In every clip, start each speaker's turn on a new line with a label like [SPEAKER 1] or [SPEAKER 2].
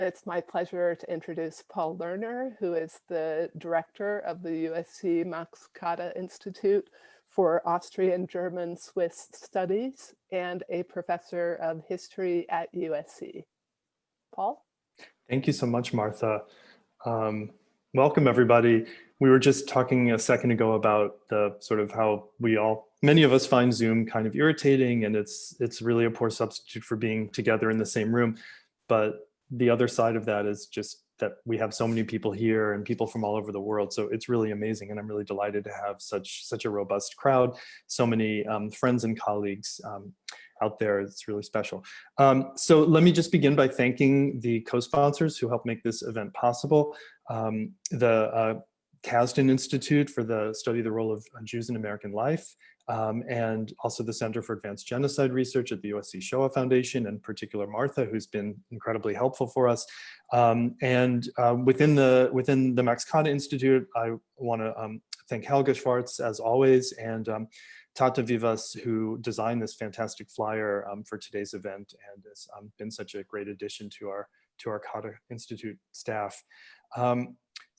[SPEAKER 1] It's my pleasure to introduce Paul Lerner, who is the director of the USC Max Kade Institute for Austrian German Swiss Studies and a professor of history at USC. Paul?
[SPEAKER 2] Thank you so much, Martha. Welcome, everybody. We were just talking a second ago about the sort of how many of us find Zoom kind of irritating, and it's really a poor substitute for being together in the same room. But the other side of that is just that we have so many people here and people from all over the world. So it's really amazing. And I'm really delighted to have such a robust crowd, so many friends and colleagues out there. It's really special. So let me just begin by thanking the co-sponsors who helped make this event possible. The Kasdan Institute for the study of the role of Jews in American life, and also the Center for Advanced Genocide Research at the USC Shoah Foundation, and in particular Martha, who's been incredibly helpful for us. Within the Max Kade Institute, I want to thank Helga Schwartz, as always, and Tata Vivas, who designed this fantastic flyer for today's event and has been such a great addition to our Kade Institute staff.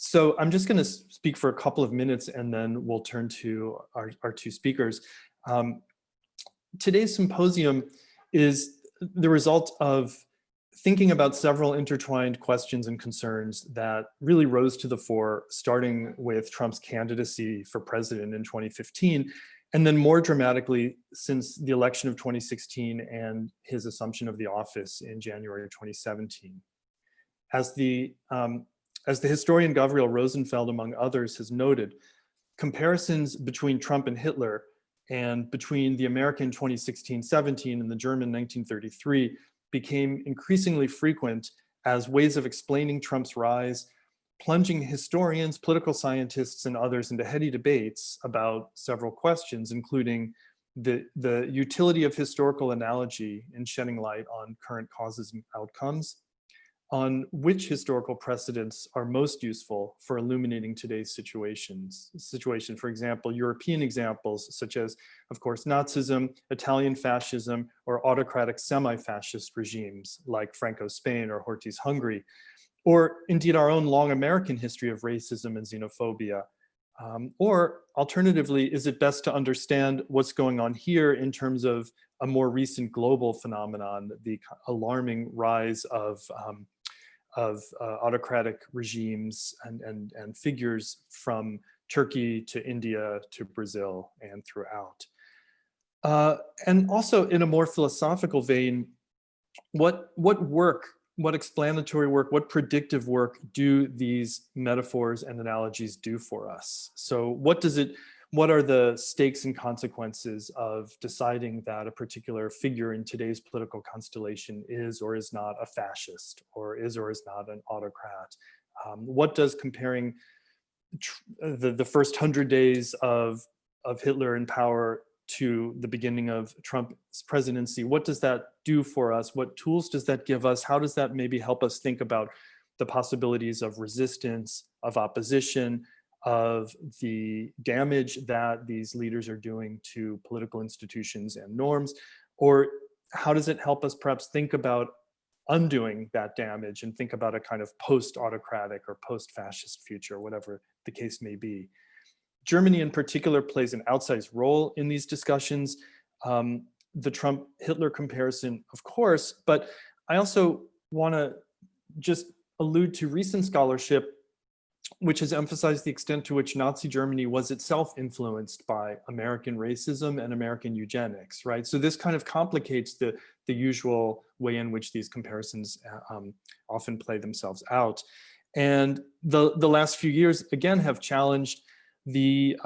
[SPEAKER 2] So I'm just going to speak for a couple of minutes and then we'll turn to our two speakers. Today's symposium is the result of thinking about several intertwined questions and concerns that really rose to the fore, starting with Trump's candidacy for president in 2015, and then more dramatically since the election of 2016 and his assumption of the office in January of 2017. As the historian Gabriel Rosenfeld, among others, has noted, comparisons between Trump and Hitler and between the American 2016-17 and the German 1933 became increasingly frequent as ways of explaining Trump's rise, plunging historians, political scientists, and others into heady debates about several questions, including the utility of historical analogy in shedding light on current causes and outcomes, on which historical precedents are most useful for illuminating today's situation. For example, European examples such as, of course, Nazism, Italian fascism, or autocratic semi-fascist regimes like Franco's Spain or Horthy's Hungary, or indeed our own long American history of racism and xenophobia. Or alternatively, is it best to understand what's going on here in terms of a more recent global phenomenon, the alarming rise of autocratic regimes and figures from Turkey to India to Brazil and throughout. And also in a more philosophical vein, what explanatory work, what predictive work do these metaphors and analogies do for us? So what are the stakes and consequences of deciding that a particular figure in today's political constellation is or is not a fascist, or is not an autocrat? What does comparing the first 100 days of Hitler in power to the beginning of Trump's presidency, what does that do for us? What tools does that give us? How does that maybe help us think about the possibilities of resistance, of opposition, of the damage that these leaders are doing to political institutions and norms? Or how does it help us perhaps think about undoing that damage and think about a kind of post-autocratic or post-fascist future, whatever the case may be? Germany in particular plays an outsized role in these discussions. The Trump-Hitler comparison, of course, but I also want to just allude to recent scholarship which has emphasized the extent to which Nazi Germany was itself influenced by American racism and American eugenics, right? So this kind of complicates the usual way in which these comparisons often play themselves out. And the last few years, again, have challenged the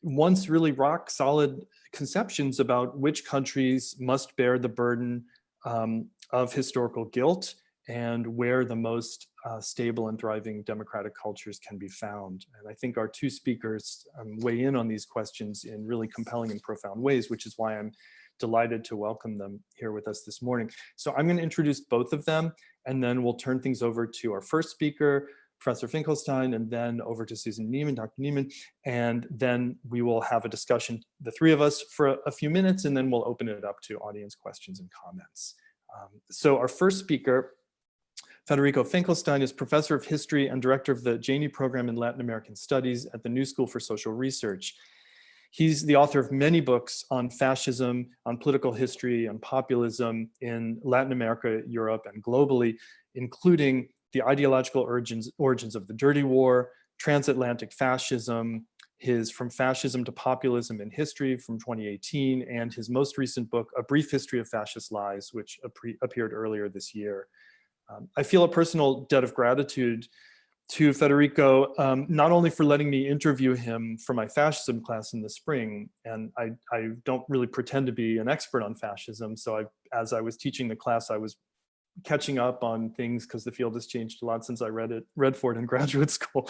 [SPEAKER 2] once really rock solid conceptions about which countries must bear the burden of historical guilt and where the most stable and thriving democratic cultures can be found. And I think our two speakers weigh in on these questions in really compelling and profound ways, which is why I'm delighted to welcome them here with us this morning. So I'm going to introduce both of them, and then we'll turn things over to our first speaker, Professor Finchelstein, and then over to Susan Neiman, Dr. Neiman, and then we will have a discussion, the three of us, for a few minutes, and then we'll open it up to audience questions and comments. So our first speaker, Federico Finchelstein is professor of history and director of the Janey Program in Latin American Studies at the New School for Social Research. He's the author of many books on fascism, on political history, on populism in Latin America, Europe, and globally, including the ideological origins of the Dirty War, transatlantic fascism, his From Fascism to Populism in History from 2018, and his most recent book, A Brief History of Fascist Lies, which appeared earlier this year. I feel a personal debt of gratitude to Federico, not only for letting me interview him for my fascism class in the spring, and I don't really pretend to be an expert on fascism, so as I was teaching the class, I was catching up on things because the field has changed a lot since I read for it in graduate school,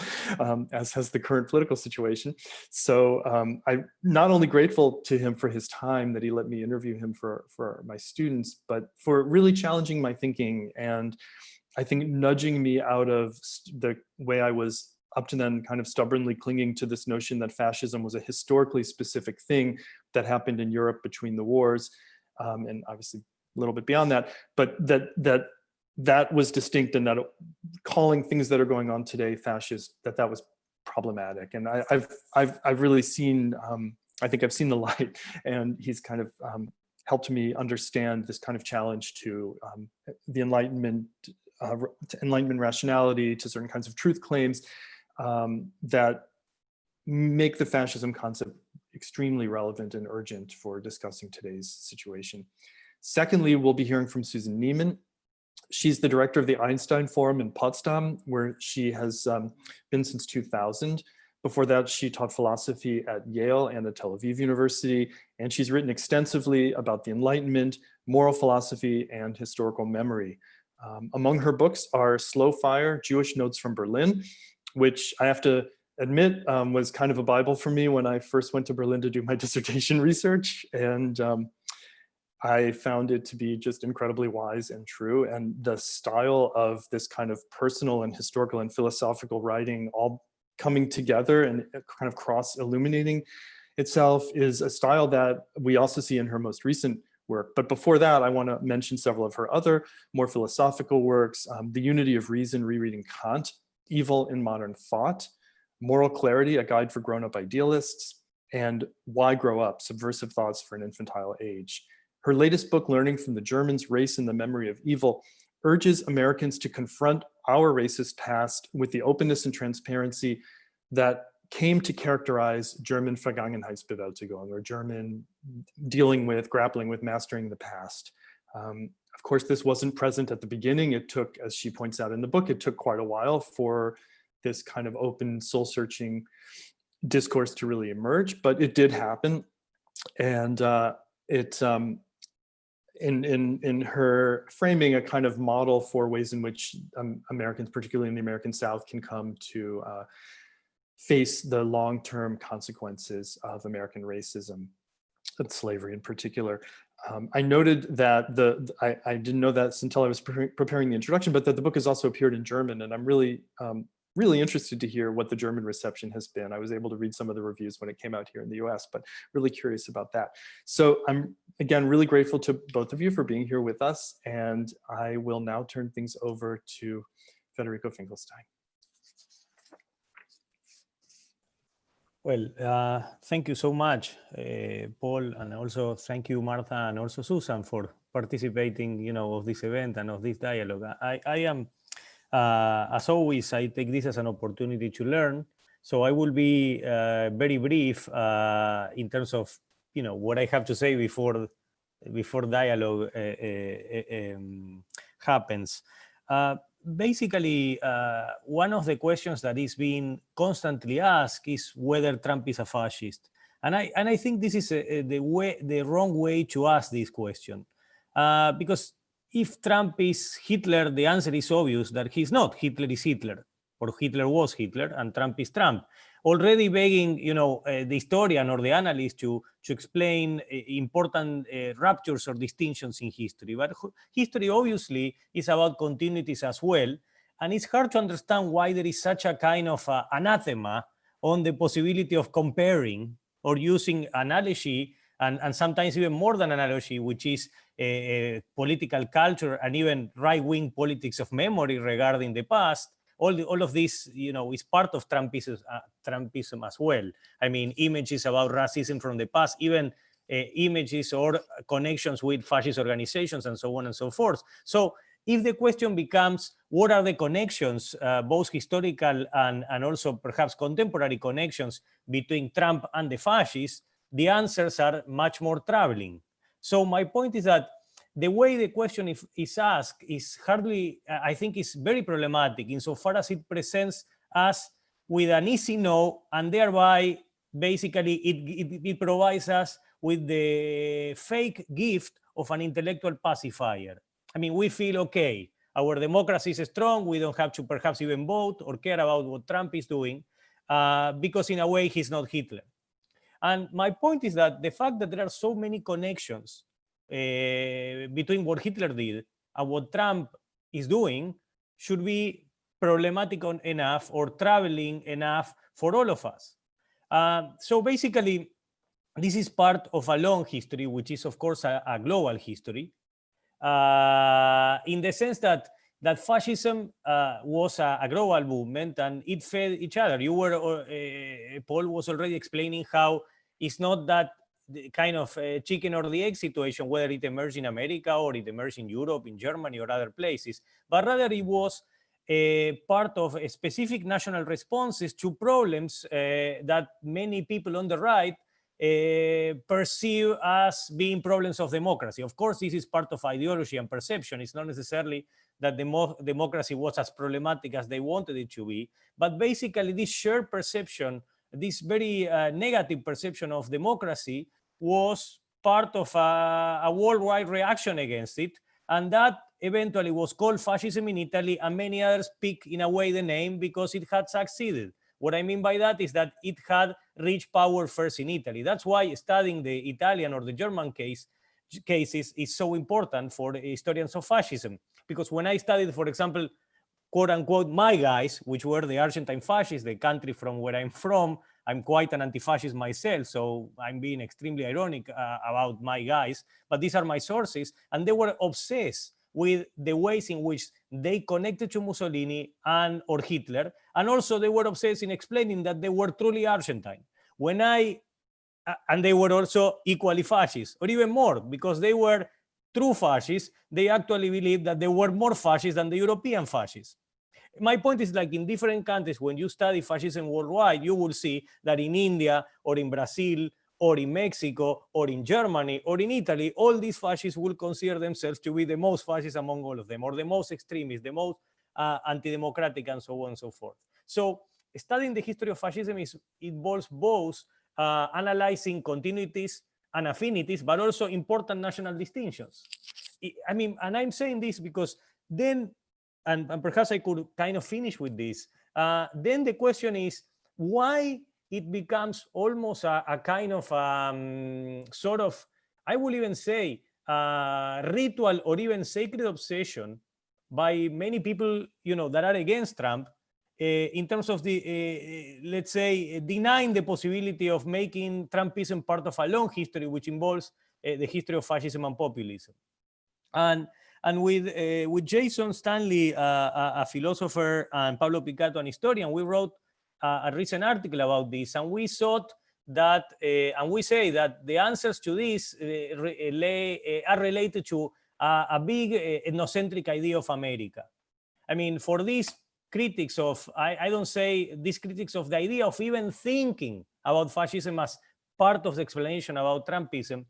[SPEAKER 2] as has the current political situation. So I'm not only grateful to him for his time that he let me interview him for my students, but for really challenging my thinking and I think nudging me out of the way I was up to then kind of stubbornly clinging to this notion that fascism was a historically specific thing that happened in Europe between the wars, and obviously a little bit beyond that, but that was distinct, and that calling things that are going on today fascist, that was problematic. And I've really seen, I think I've seen the light, and he's kind of helped me understand this kind of challenge to the Enlightenment rationality, to certain kinds of truth claims that make the fascism concept extremely relevant and urgent for discussing today's situation. Secondly, we'll be hearing from Susan Neiman. She's the director of the Einstein Forum in Potsdam, where she has been since 2000. Before that, she taught philosophy at Yale and at Tel Aviv University, and she's written extensively about the Enlightenment, moral philosophy, and historical memory. Among her books are Slow Fire, Jewish Notes from Berlin, which I have to admit was kind of a Bible for me when I first went to Berlin to do my dissertation research. And I found it to be just incredibly wise and true. And the style of this kind of personal and historical and philosophical writing all coming together and kind of cross-illuminating itself is a style that we also see in her most recent work. But before that, I want to mention several of her other more philosophical works: The Unity of Reason, Rereading Kant, Evil in Modern Thought, Moral Clarity, A Guide for Grown-Up Idealists, and Why Grow Up? Subversive Thoughts for an Infantile Age. Her latest book, Learning from the Germans, Race and the Memory of Evil, urges Americans to confront our racist past with the openness and transparency that came to characterize German Vergangenheitsbewältigung, or German grappling with mastering the past. Of course, this wasn't present at the beginning. It took, as she points out in the book, it took quite a while for this kind of open, soul-searching discourse to really emerge, but it did happen. And in her framing, a kind of model for ways in which Americans, particularly in the American South, can come to face the long-term consequences of American racism and slavery in particular. I noted that I didn't know that until I was preparing the introduction, but that the book has also appeared in German, and I'm really interested to hear what the German reception has been. I was able to read some of the reviews when it came out here in the US, but really curious about that. So I'm, again, really grateful to both of you for being here with us, and I will now turn things over to Federico Finchelstein.
[SPEAKER 3] Well, thank you so much, Paul, and also thank you, Martha, and also Susan, for participating, of this event and of this dialogue. I am, as always, I take this as an opportunity to learn. So I will be very brief in terms of, what I have to say before dialogue happens. Basically, one of the questions that is being constantly asked is whether Trump is a fascist, and I think this is the wrong way to ask this question, because if Trump is Hitler, the answer is obvious that he's not. Hitler is Hitler, or Hitler was Hitler, and Trump is Trump. Already begging, the historian or the analyst to explain important ruptures or distinctions in history. But history obviously is about continuities as well. And it's hard to understand why there is such a kind of anathema on the possibility of comparing or using analogy and sometimes even more than analogy, which is political culture and even right-wing politics of memory regarding the past. All of this, is part of Trumpism as well. I mean, images about racism from the past, even images or connections with fascist organizations and so on and so forth. So if the question becomes, what are the connections, both historical and also perhaps contemporary connections between Trump and the fascists, the answers are much more troubling. So my point is that the way the question is asked is hardly, I think, is very problematic insofar as it presents us with an easy no, and thereby basically it provides us with the fake gift of an intellectual pacifier. I mean, we feel, okay, our democracy is strong, we don't have to perhaps even vote or care about what Trump is doing, because in a way he's not Hitler. And my point is that the fact that there are so many connections between what Hitler did and what Trump is doing should be problematic enough or troubling enough for all of us. So basically, this is part of a long history, which is, of course, a global history, in the sense that fascism was a global movement and it fed each other. Paul was already explaining how it's not that kind of chicken or the egg situation, whether it emerged in America or it emerged in Europe, in Germany or other places, but rather it was part of specific national responses to problems that many people on the right perceive as being problems of democracy. Of course, this is part of ideology and perception. It's not necessarily that democracy was as problematic as they wanted it to be, but basically this shared perception, this very negative perception of democracy was part of a worldwide reaction against it, and that eventually was called fascism in Italy, and many others pick in a way the name because it had succeeded. What I mean by that is that it had reached power first in Italy. That's why studying the Italian or the German cases is so important for the historians of fascism. Because when I studied, for example, quote unquote, my guys, which were the Argentine fascists, the country from where I'm from, I'm quite an anti-fascist myself, so I'm being extremely ironic about my guys, but these are my sources, and they were obsessed with the ways in which they connected to Mussolini or Hitler, and also they were obsessed in explaining that they were truly Argentine. And they were also equally fascist, or even more, because they were true fascists. They actually believed that they were more fascist than the European fascists. My point is, like in different countries, when you study fascism worldwide, you will see that in India or in Brazil or in Mexico or in Germany or in Italy, all these fascists will consider themselves to be the most fascist among all of them, or the most extremist, the most anti-democratic, and so on and so forth. So studying the history of fascism involves both analyzing continuities and affinities, but also important national distinctions. I mean, and I'm saying this because then, and perhaps I could kind of finish with this, then the question is why it becomes almost a kind of sort of, I will even say, ritual or even sacred obsession by many people, that are against Trump, in terms of the, let's say, denying the possibility of making Trumpism part of a long history, which involves the history of fascism and populism. And with Jason Stanley, a philosopher, and Pablo Picato, an historian, we wrote a recent article about this, and we thought that, and we say that the answers to this are related to a big ethnocentric idea of America. I mean, for these critics of, I don't say these critics of the idea of even thinking about fascism as part of the explanation about Trumpism,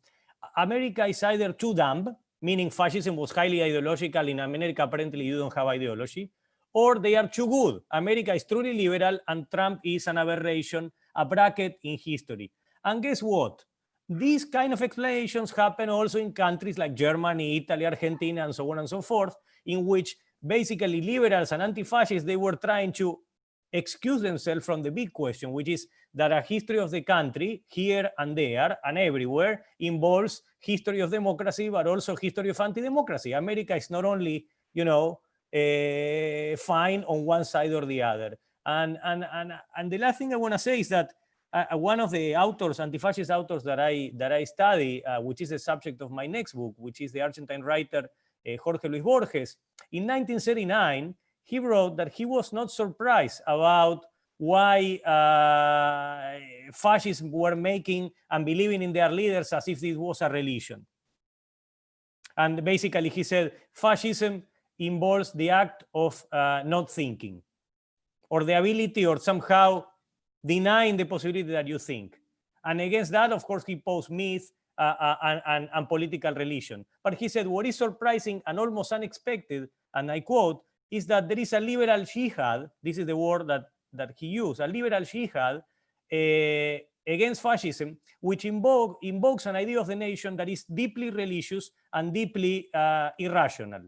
[SPEAKER 3] America is either too dumb, meaning fascism was highly ideological. In America, apparently you don't have ideology, or they are too good. America is truly liberal and Trump is an aberration, a bracket in history. And guess what? These kind of explanations happen also in countries like Germany, Italy, Argentina, and so on and so forth, in which basically liberals and anti-fascists, they were trying to excuse themselves from the big question, which is that a history of the country here and there and everywhere involves history of democracy, but also history of anti-democracy. America is not only, fine on one side or the other. And the last thing I want to say is that one of the authors, anti-fascist authors that I study, which is the subject of my next book, which is the Argentine writer Jorge Luis Borges. In 1939, he wrote that he was not surprised about why fascists were making and believing in their leaders as if this was a religion. And basically, he said, fascism involves the act of not thinking, or the ability or somehow denying the possibility that you think. And against that, of course, he posed myth and political religion. But he said, what is surprising and almost unexpected, and I quote, is that there is a liberal jihad, this is the word that he used, a liberal jihad against fascism, which invokes an idea of the nation that is deeply religious and deeply irrational.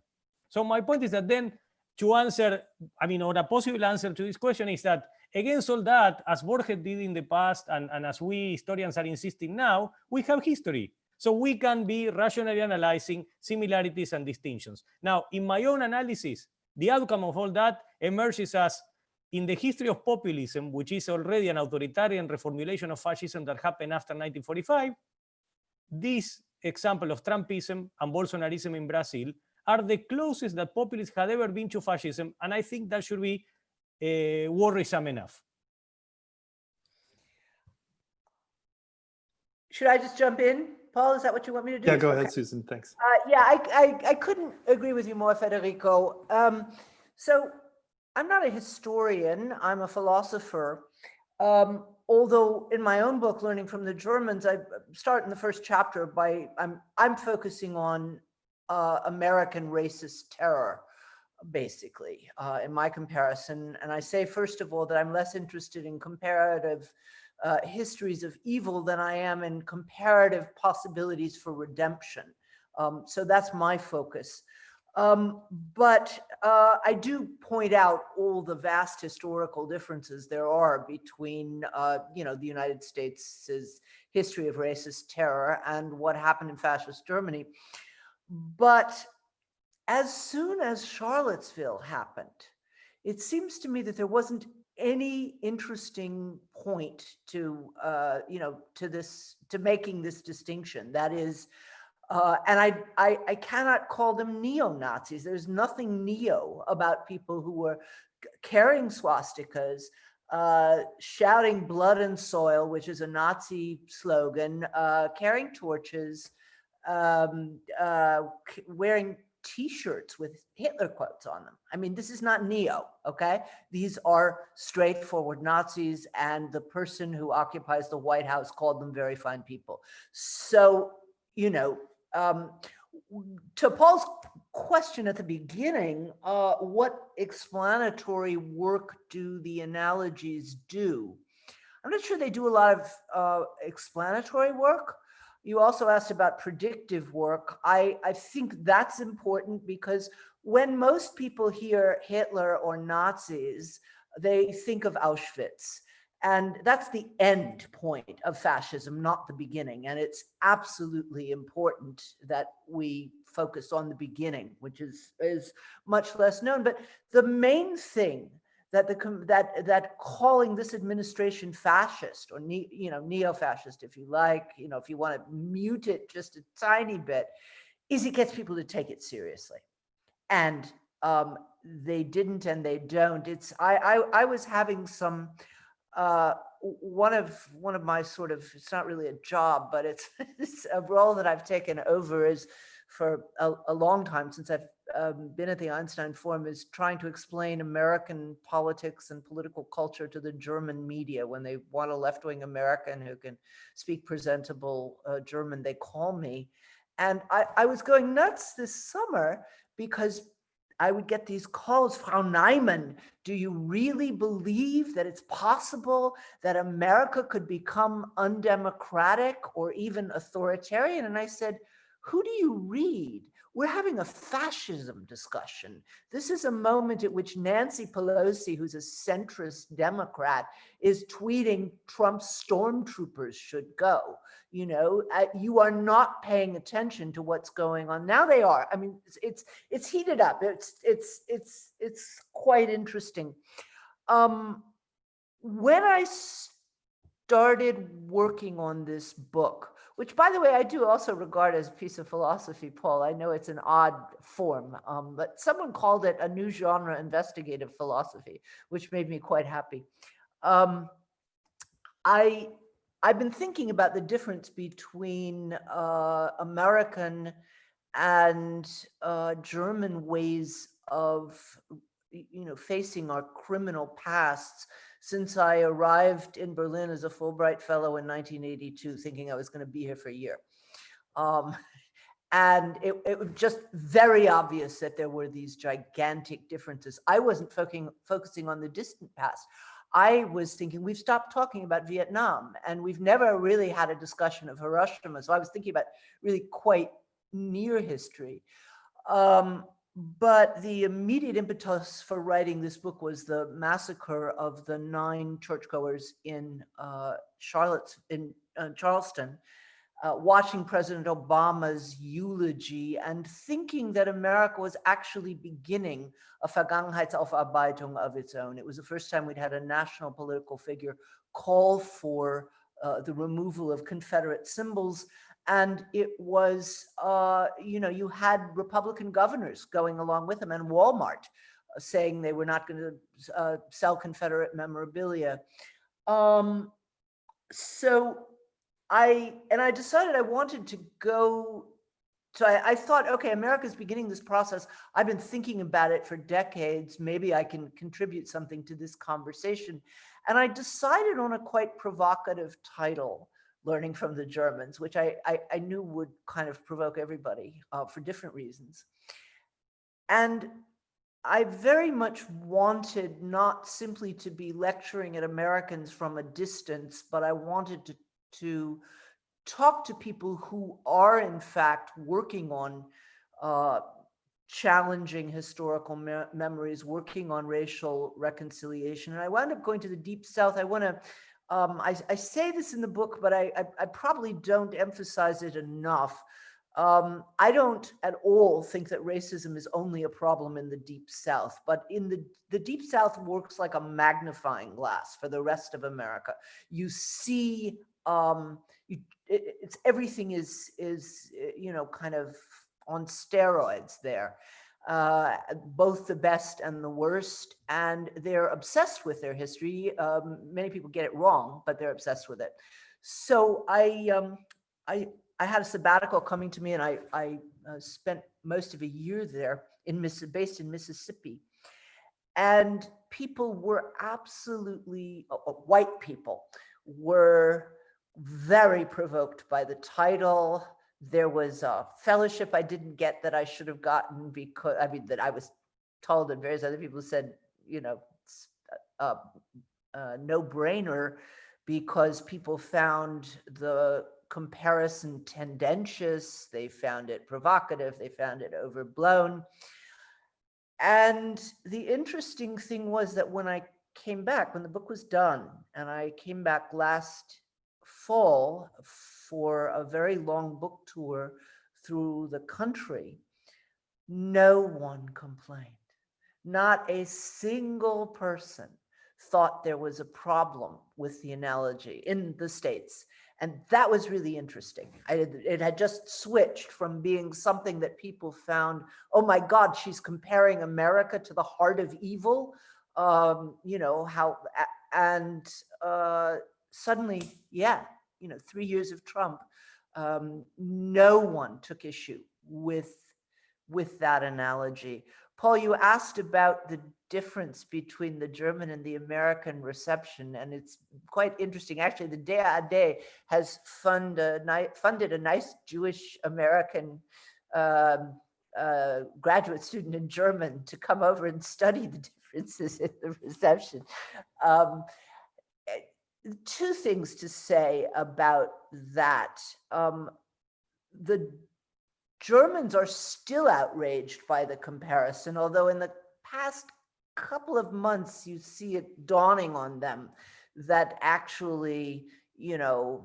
[SPEAKER 3] So my point is that then to answer, I mean, or a possible answer to this question is that against all that, as Borges did in the past, and as we historians are insisting now, we have history. So we can be rationally analyzing similarities and distinctions. Now, in my own analysis, the outcome of all that emerges as in the history of populism, which is already an authoritarian reformulation of fascism that happened after 1945, this example of Trumpism and Bolsonarism in Brazil are the closest that populists had ever been to fascism, and I think that should be worrisome enough.
[SPEAKER 4] Should I just jump in? Paul, is that what you want me to do?
[SPEAKER 2] Yeah, go ahead, Susan, thanks.
[SPEAKER 4] Yeah, I couldn't agree with you more, Federico. So I'm not a historian, I'm a philosopher. Although in my own book, Learning from the Germans, I start in the first chapter by, I'm focusing on American racist terror, basically, in my comparison. And I say, first of all, that I'm less interested in comparative histories of evil than I am in comparative possibilities for redemption. So that's my focus. But I do point out all the vast historical differences there are between, the United States' history of racist terror and what happened in fascist Germany. But as soon as Charlottesville happened, it seems to me that there wasn't any interesting point to, to making this distinction. That is, and I cannot call them neo-Nazis. There's nothing neo about people who were carrying swastikas, shouting blood and soil, which is a Nazi slogan, carrying torches, wearing T-shirts with Hitler quotes on them. I mean, this is not neo, okay? These are straightforward Nazis, and the person who occupies the White House called them very fine people. So, to Paul's question at the beginning, what explanatory work do the analogies do? I'm not sure they do a lot of explanatory work. You also asked about predictive work. I think that's important because when most people hear Hitler or Nazis, they think of Auschwitz. And that's the end point of fascism, not the beginning. And it's absolutely important that we focus on the beginning, which is much less known. But the main thing that that calling this administration fascist or neo-fascist, if you like, if you want to mute it just a tiny bit, is it gets people to take it seriously, and they didn't, and they don't. It's I was having some one of my sort of, it's not really a job, but it's a role that I've taken over is for a long time since I've been at the Einstein Forum, is trying to explain American politics and political culture to the German media. When they want a left-wing American who can speak presentable German, they call me. And I was going nuts this summer because I would get these calls, Frau Neiman, do you really believe that it's possible that America could become undemocratic or even authoritarian? And I said, who do you read? We're having a fascism discussion. This is a moment at which Nancy Pelosi, who's a centrist Democrat, is tweeting Trump's stormtroopers should go. You are not paying attention to what's going on. Now they are. I mean, it's heated up. It's quite interesting. When I started working on this book, which, by the way, I do also regard as a piece of philosophy, Paul. I know it's an odd form, but someone called it a new genre, investigative philosophy, which made me quite happy. I've been thinking about the difference between American and German ways of, facing our criminal pasts since I arrived in Berlin as a Fulbright Fellow in 1982, thinking I was going to be here for a year. And it was just very obvious that there were these gigantic differences. I wasn't focusing on the distant past. I was thinking, we've stopped talking about Vietnam, and we've never really had a discussion of Hiroshima. So I was thinking about really quite near history. But the immediate impetus for writing this book was the massacre of the 9 churchgoers in Charleston, watching President Obama's eulogy and thinking that America was actually beginning a Vergangenheitsaufarbeitung of its own. It was the first time we'd had a national political figure call for the removal of Confederate symbols. And it was, you had Republican governors going along with them, and Walmart saying they were not going to sell Confederate memorabilia. So I decided I wanted to go. So I thought, okay, America's beginning this process. I've been thinking about it for decades. Maybe I can contribute something to this conversation. And I decided on a quite provocative title, Learning from the Germans, which I knew would kind of provoke everybody for different reasons. And I very much wanted not simply to be lecturing at Americans from a distance, but I wanted to talk to people who are in fact working on challenging historical memories, working on racial reconciliation. And I wound up going to the Deep South. I want to, I say this in the book, but I probably don't emphasize it enough. I don't at all think that racism is only a problem in the Deep South, but in the Deep South works like a magnifying glass for the rest of America. You see, everything is kind of on steroids there, both the best and the worst, and they're obsessed with their history. Many people get it wrong, but they're obsessed with it. So I had a sabbatical coming to me, and I spent most of a year there based in Mississippi. And people were absolutely, white people were very provoked by the title. There was a fellowship I didn't get that I should have gotten because, that I was told, and various other people said, no-brainer, because people found the comparison tendentious, they found it provocative, they found it overblown. And the interesting thing was that when I came back, when the book was done, and I came back last fall for a very long book tour through the country, no one complained. Not a single person thought there was a problem with the analogy in the States. And that was really interesting. It had just switched from being something that people found, oh my God, she's comparing America to the heart of evil, suddenly, 3 years of Trump, no one took issue with that analogy. Paul, you asked about the difference between the German and the American reception, and it's quite interesting. Actually, the Kade has funded a nice Jewish American graduate student in German to come over and study the differences in the reception. Two things to say about that. The Germans are still outraged by the comparison, although in the past couple of months, you see it dawning on them that actually, the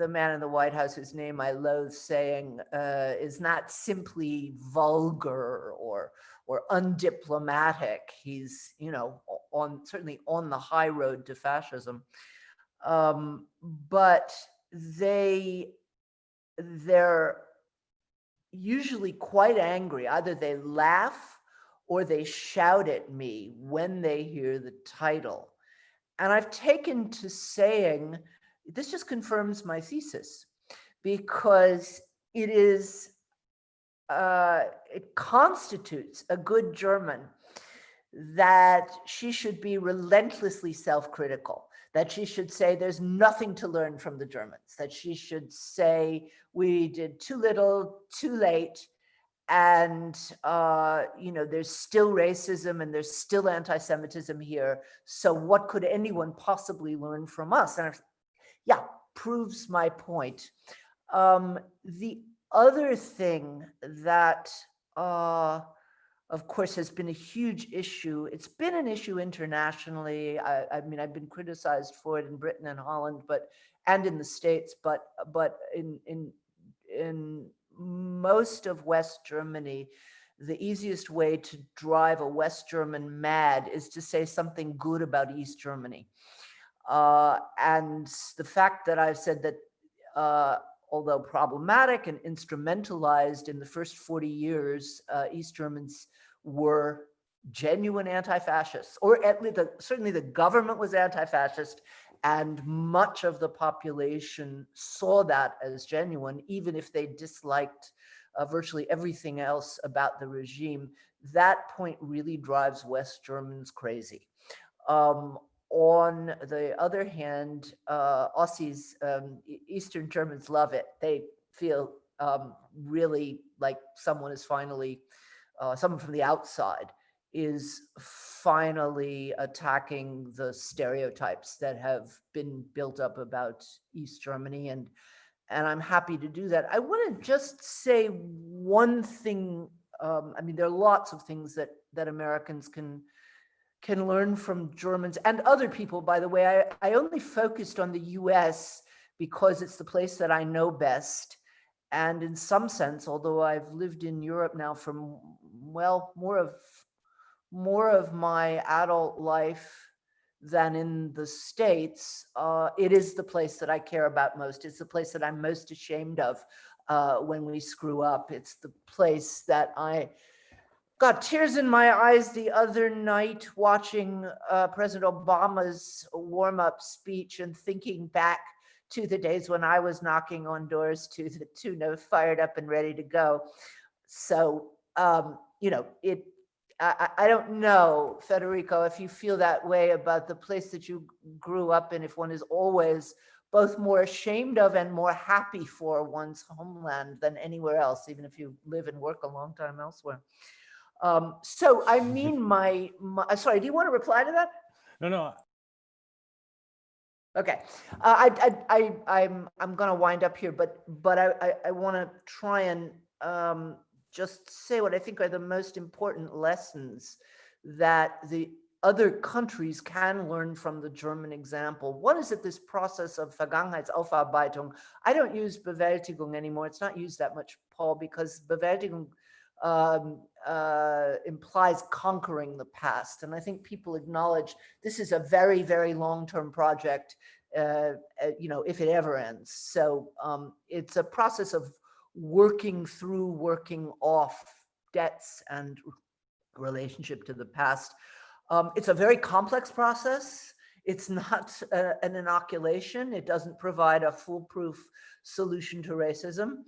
[SPEAKER 4] man in the White House, whose name I loathe saying, is not simply vulgar or undiplomatic. He's, certainly on the high road to fascism. But they're usually quite angry. Either they laugh or they shout at me when they hear the title. And I've taken to saying, this just confirms my thesis, because it constitutes a good German that she should be relentlessly self-critical, that she should say there's nothing to learn from the Germans, that she should say we did too little, too late, and there's still racism and there's still anti-Semitism here. So what could anyone possibly learn from us? And yeah, proves my point. The other thing that, of course, has been a huge issue. It's been an issue internationally. I mean, I've been criticized for it in Britain and Holland, and in the States, but in most of West Germany, the easiest way to drive a West German mad is to say something good about East Germany. And the fact that I've said that, although problematic and instrumentalized in the first 40 years, East Germans were genuine anti-fascists, or at least certainly the government was anti-fascist, and much of the population saw that as genuine, even if they disliked virtually everything else about the regime. That point really drives West Germans crazy. On the other hand, Aussies, Eastern Germans love it. They feel really like someone is finally, someone from the outside is finally attacking the stereotypes that have been built up about East Germany, and I'm happy to do that. I want to just say one thing. I mean, there are lots of things that Americans can learn from Germans and other people, by the way. I only focused on the US because it's the place that I know best. And in some sense, although I've lived in Europe now for, well, more of my adult life than in the States, it is the place that I care about most. It's the place that I'm most ashamed of when we screw up. It's the place that I got tears in my eyes the other night watching President Obama's warm-up speech and thinking back to the days when I was knocking on doors to the tune of Fired Up and Ready to Go. So, I don't know, Federico, if you feel that way about the place that you grew up in, if one is always both more ashamed of and more happy for one's homeland than anywhere else, even if you live and work a long time elsewhere. So I mean, my sorry, do you want to reply to that?
[SPEAKER 3] No.
[SPEAKER 4] Okay, I'm going to wind up here, but I want to try and just say what I think are the most important lessons that the other countries can learn from the German example. One is that this process of Vergangenheitsaufarbeitung, I don't use Bewältigung anymore. It's not used that much, Paul, because Bewältigung implies conquering the past. And I think people acknowledge this is a very, very long-term project, if it ever ends. So it's a process of working off debts and relationship to the past. It's a very complex process. It's not an inoculation. It doesn't provide a foolproof solution to racism.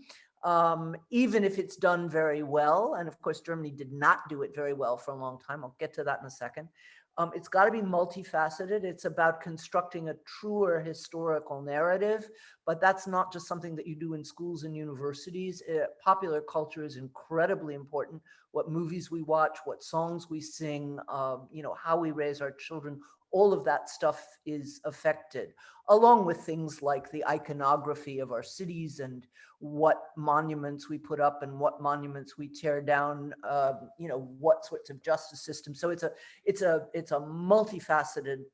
[SPEAKER 4] Even if it's done very well, and of course, Germany did not do it very well for a long time. I'll get to that in a second. It's got to be multifaceted. It's about constructing a truer historical narrative, but that's not just something that you do in schools and universities. Popular culture is incredibly important. What movies we watch, what songs we sing, how we raise our children, all of that stuff is affected, along with things like the iconography of our cities and what monuments we put up and what monuments we tear down, what sorts of justice systems. So it's a multifaceted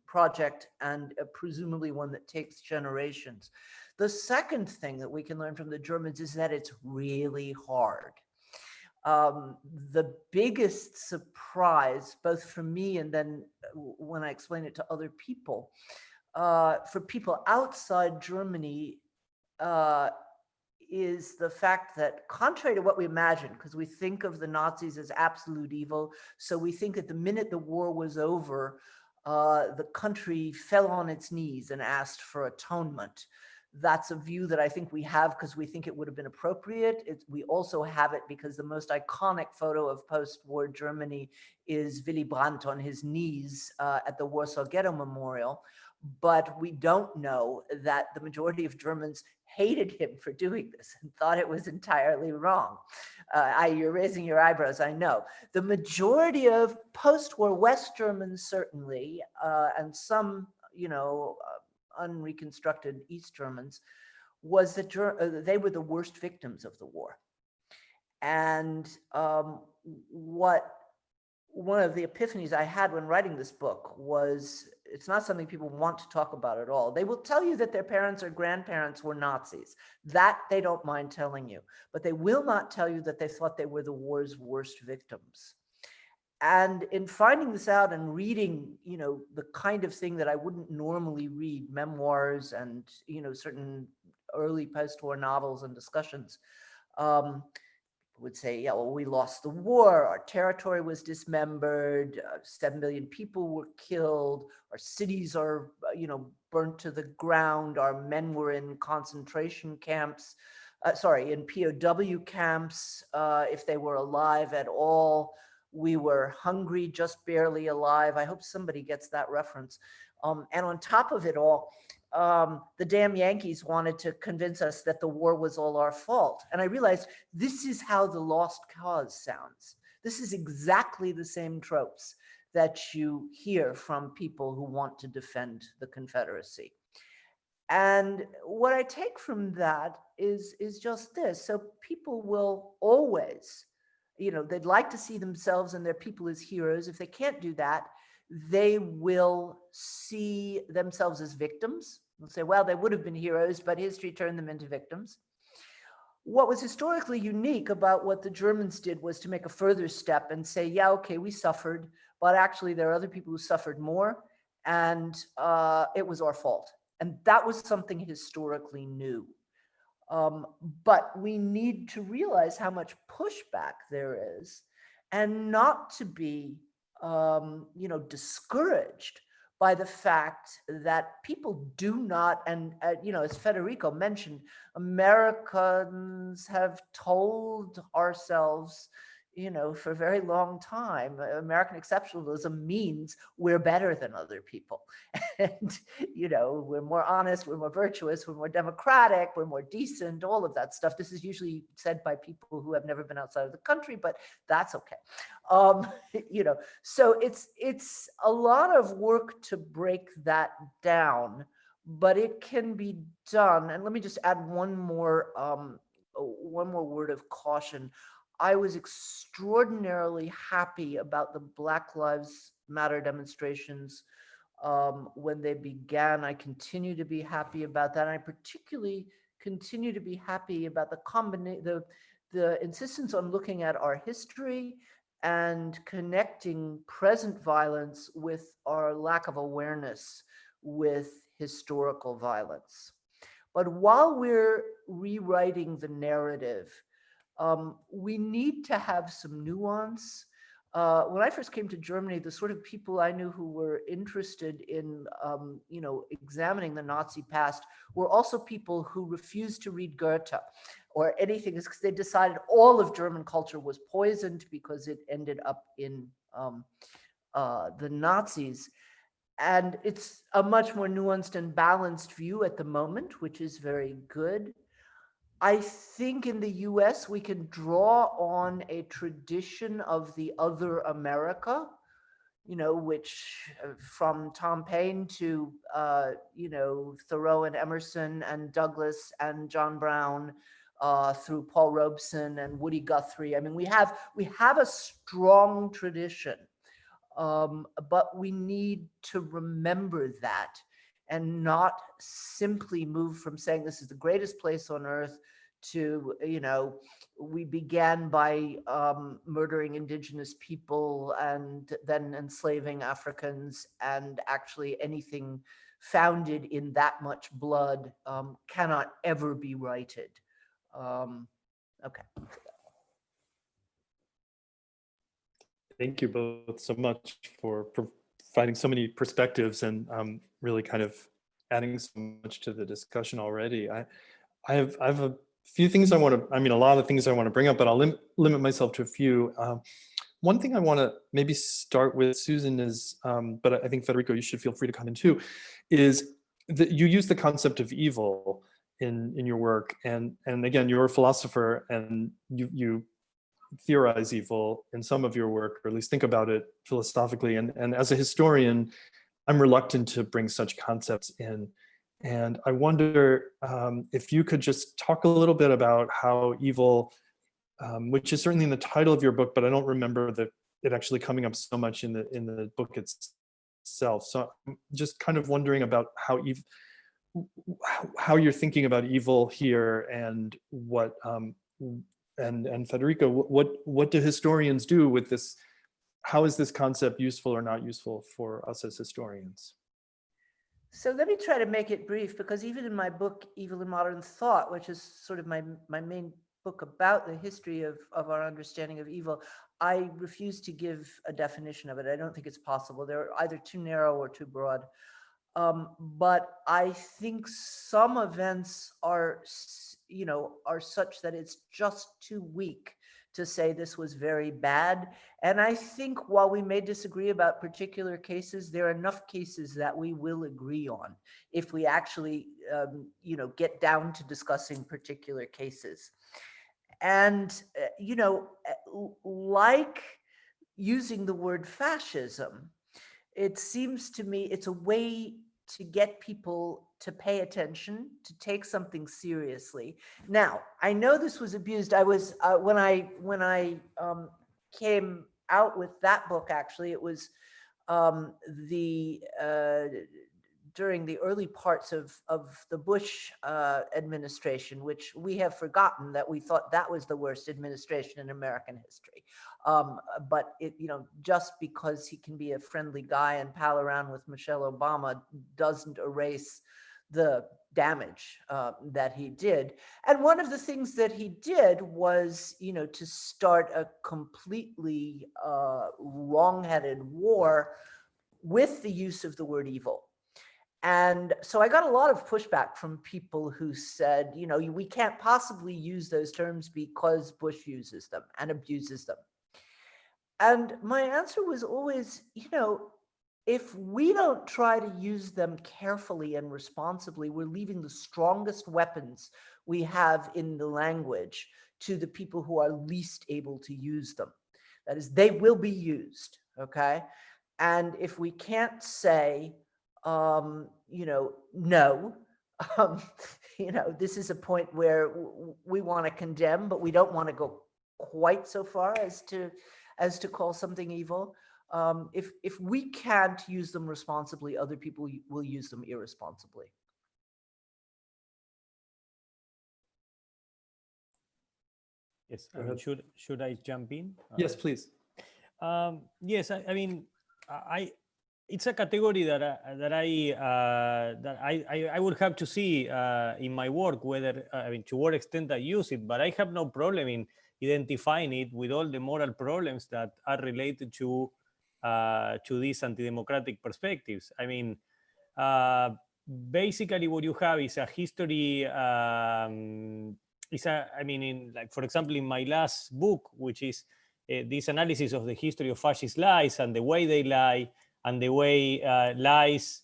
[SPEAKER 4] project, and presumably one that takes generations. The second thing that we can learn from the Germans is that it's really hard. The biggest surprise, both for me and then when I explain it to other people, for people outside Germany is the fact that, contrary to what we imagine, because we think of the Nazis as absolute evil, so we think that the minute the war was over, the country fell on its knees and asked for atonement. That's a view that I think we have because we think it would have been appropriate. We also have it because the most iconic photo of post-war Germany is Willy Brandt on his knees at the Warsaw Ghetto Memorial. But we don't know that the majority of Germans hated him for doing this and thought it was entirely wrong. You're raising your eyebrows, I know. The majority of post-war West Germans, certainly, and some, unreconstructed East Germans, was that they were the worst victims of the war. And one of the epiphanies I had when writing this book was, it's not something people want to talk about at all. They will tell you that their parents or grandparents were Nazis. That they don't mind telling you, but they will not tell you that they thought they were the war's worst victims. And in finding this out and reading, the kind of thing that I wouldn't normally read, memoirs and, certain early post-war novels and discussions, would say, yeah, well, we lost the war, our territory was dismembered, 7 million people were killed, our cities are, burnt to the ground, our men were in concentration camps, in POW camps, if they were alive at all. We were hungry, just barely alive. I hope somebody gets that reference. And on top of it all, the damn Yankees wanted to convince us that the war was all our fault. And I realized this is how the lost cause sounds. This is exactly the same tropes that you hear from people who want to defend the Confederacy. And what I take from that is just this. So people will always, they'd like to see themselves and their people as heroes. If they can't do that, they will see themselves as victims. They'll say, well, they would have been heroes, but history turned them into victims. What was historically unique about what the Germans did was to make a further step and say, yeah, okay, we suffered, but actually there are other people who suffered more, and it was our fault. And that was something historically new. But we need to realize how much pushback there is, and not to be discouraged by the fact that people do not, and as Federico mentioned, Americans have told ourselves, for a very long time, American exceptionalism means we're better than other people. And, we're more honest, we're more virtuous, we're more democratic, we're more decent, all of that stuff. This is usually said by people who have never been outside of the country, but that's okay. So it's a lot of work to break that down, but it can be done. And let me just add one more word of caution. I was extraordinarily happy about the Black Lives Matter demonstrations when they began. I continue to be happy about that. And I particularly continue to be happy about the insistence on looking at our history and connecting present violence with our lack of awareness with historical violence. But while we're rewriting the narrative, we need to have some nuance. When I first came to Germany, the sort of people I knew who were interested in, examining the Nazi past were also people who refused to read Goethe or anything, because they decided all of German culture was poisoned because it ended up in the Nazis. And it's a much more nuanced and balanced view at the moment, which is very good. I think in the US, we can draw on a tradition of the other America, which from Tom Paine to, Thoreau and Emerson and Douglass and John Brown, through Paul Robeson and Woody Guthrie. I mean, we have a strong tradition, but we need to remember that and not simply move from saying this is the greatest place on earth to, we began by murdering indigenous people and then enslaving Africans, and actually anything founded in that much blood cannot ever be righted. Okay.
[SPEAKER 2] Thank you both so much for providing so many perspectives and really kind of adding so much to the discussion already. I have a few things I want to, a lot of things I want to bring up, but I'll limit myself to a few. One thing I want to maybe start with, Susan, is, but I think Federico, you should feel free to come in too, is that you use the concept of evil in your work, and again, you're a philosopher, and you theorize evil in some of your work, or at least think about it philosophically. And as a historian, I'm reluctant to bring such concepts in. And I wonder if you could just talk a little bit about how evil, which is certainly in the title of your book, but I don't remember it actually coming up so much in the book itself. So I'm just kind of wondering about how you're thinking about evil here, and what and Federico, what do historians do with this? How is this concept useful or not useful for us as historians?
[SPEAKER 4] So let me try to make it brief, because even in my book, Evil in Modern Thought, which is sort of my main book about the history of our understanding of evil, I refuse to give a definition of it. I don't think it's possible. They're either too narrow or too broad. But I think some events are such that it's just too weak to say this was very bad. And I think while we may disagree about particular cases, there are enough cases that we will agree on if we actually, get down to discussing particular cases. And, like using the word fascism, it seems to me it's a way to get people to pay attention, to take something seriously. Now, I know this was abused. I was when I came out with that book. Actually, it was during the early parts of the Bush administration, which we have forgotten that we thought that was the worst administration in American history. But just because he can be a friendly guy and pal around with Michelle Obama doesn't erase the damage that he did. And one of the things that he did was, to start a completely wrong-headed war with the use of the word evil. And so I got a lot of pushback from people who said, we can't possibly use those terms because Bush uses them and abuses them. And my answer was always, if we don't try to use them carefully and responsibly, we're leaving the strongest weapons we have in the language to the people who are least able to use them. That is, they will be used, okay? And if we can't say, no, this is a point where we want to condemn, but we don't want to go quite so far as to call something evil. If we can't use them responsibly, other people will use them irresponsibly.
[SPEAKER 3] Yes, should I jump in?
[SPEAKER 2] Yes, please.
[SPEAKER 3] Yes, it's a category that I would have to see in my work whether to what extent I use it, but I have no problem in identifying it with all the moral problems that are related to these anti-democratic perspectives. Basically, what you have is a history. For example, in my last book, which is this analysis of the history of fascist lies and the way they lie, and the way lies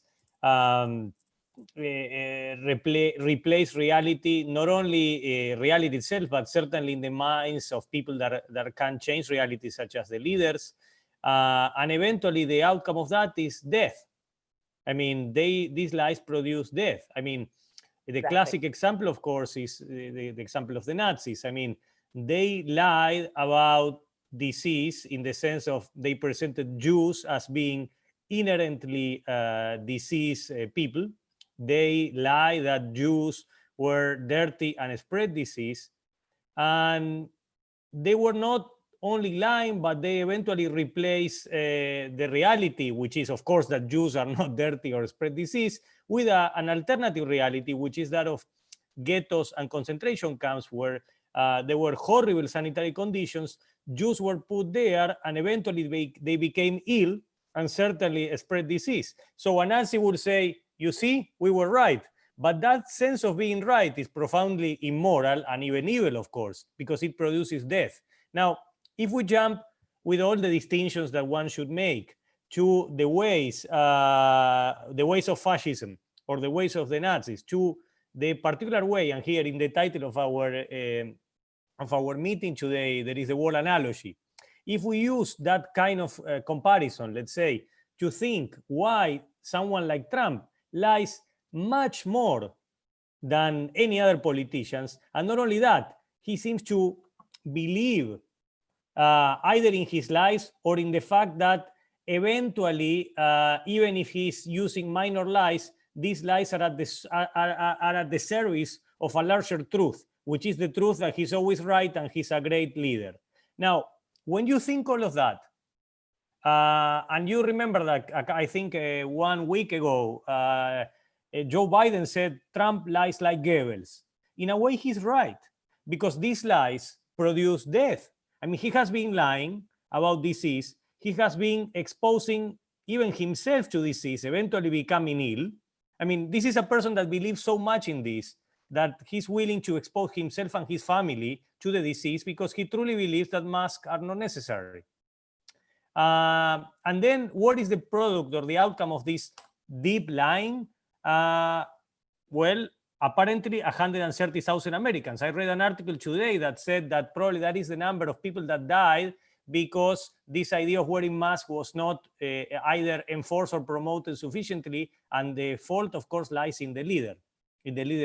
[SPEAKER 3] replace reality, not only reality itself, but certainly in the minds of people that can change reality, such as the leaders. And eventually the outcome of that is death. These lies produce death. The classic example, of course, is the example of the Nazis. They lied about disease in the sense of they presented Jews as being inherently diseased people. They lie that Jews were dirty and spread disease. And they were not only lying, but they eventually replaced the reality, which is, of course, that Jews are not dirty or spread disease, with an alternative reality, which is that of ghettos and concentration camps where there were horrible sanitary conditions. Jews were put there, and eventually they became ill and certainly spread disease. So a Nazi would say, you see, we were right. But that sense of being right is profoundly immoral and even evil, of course, because it produces death. Now, if we jump with all the distinctions that one should make to the ways of fascism or the ways of the Nazis, to the particular way, and here in the title of our meeting today, there is the word analogy. If we use that kind of comparison, let's say, to think why someone like Trump lies much more than any other politicians, and not only that, he seems to believe either in his lies or in the fact that eventually, even if he's using minor lies, these lies are at the service of a larger truth, which is the truth that he's always right and he's a great leader. Now, when you think all of that, and you remember that I think 1 week ago, Joe Biden said Trump lies like Goebbels. In a way, he's right, because these lies produce death. I mean, he has been lying about disease. He has been exposing even himself to disease, eventually becoming ill. I mean, this is a person that believes so much in this that he's willing to expose himself and his family to the disease because he truly believes that masks are not necessary. And then what is the product or the outcome of this deep lying? Well, apparently 130,000 Americans. I read an article today that said that probably that is the number of people that died because this idea of wearing masks was not either enforced or promoted sufficiently. And the fault, of course, lies in the leader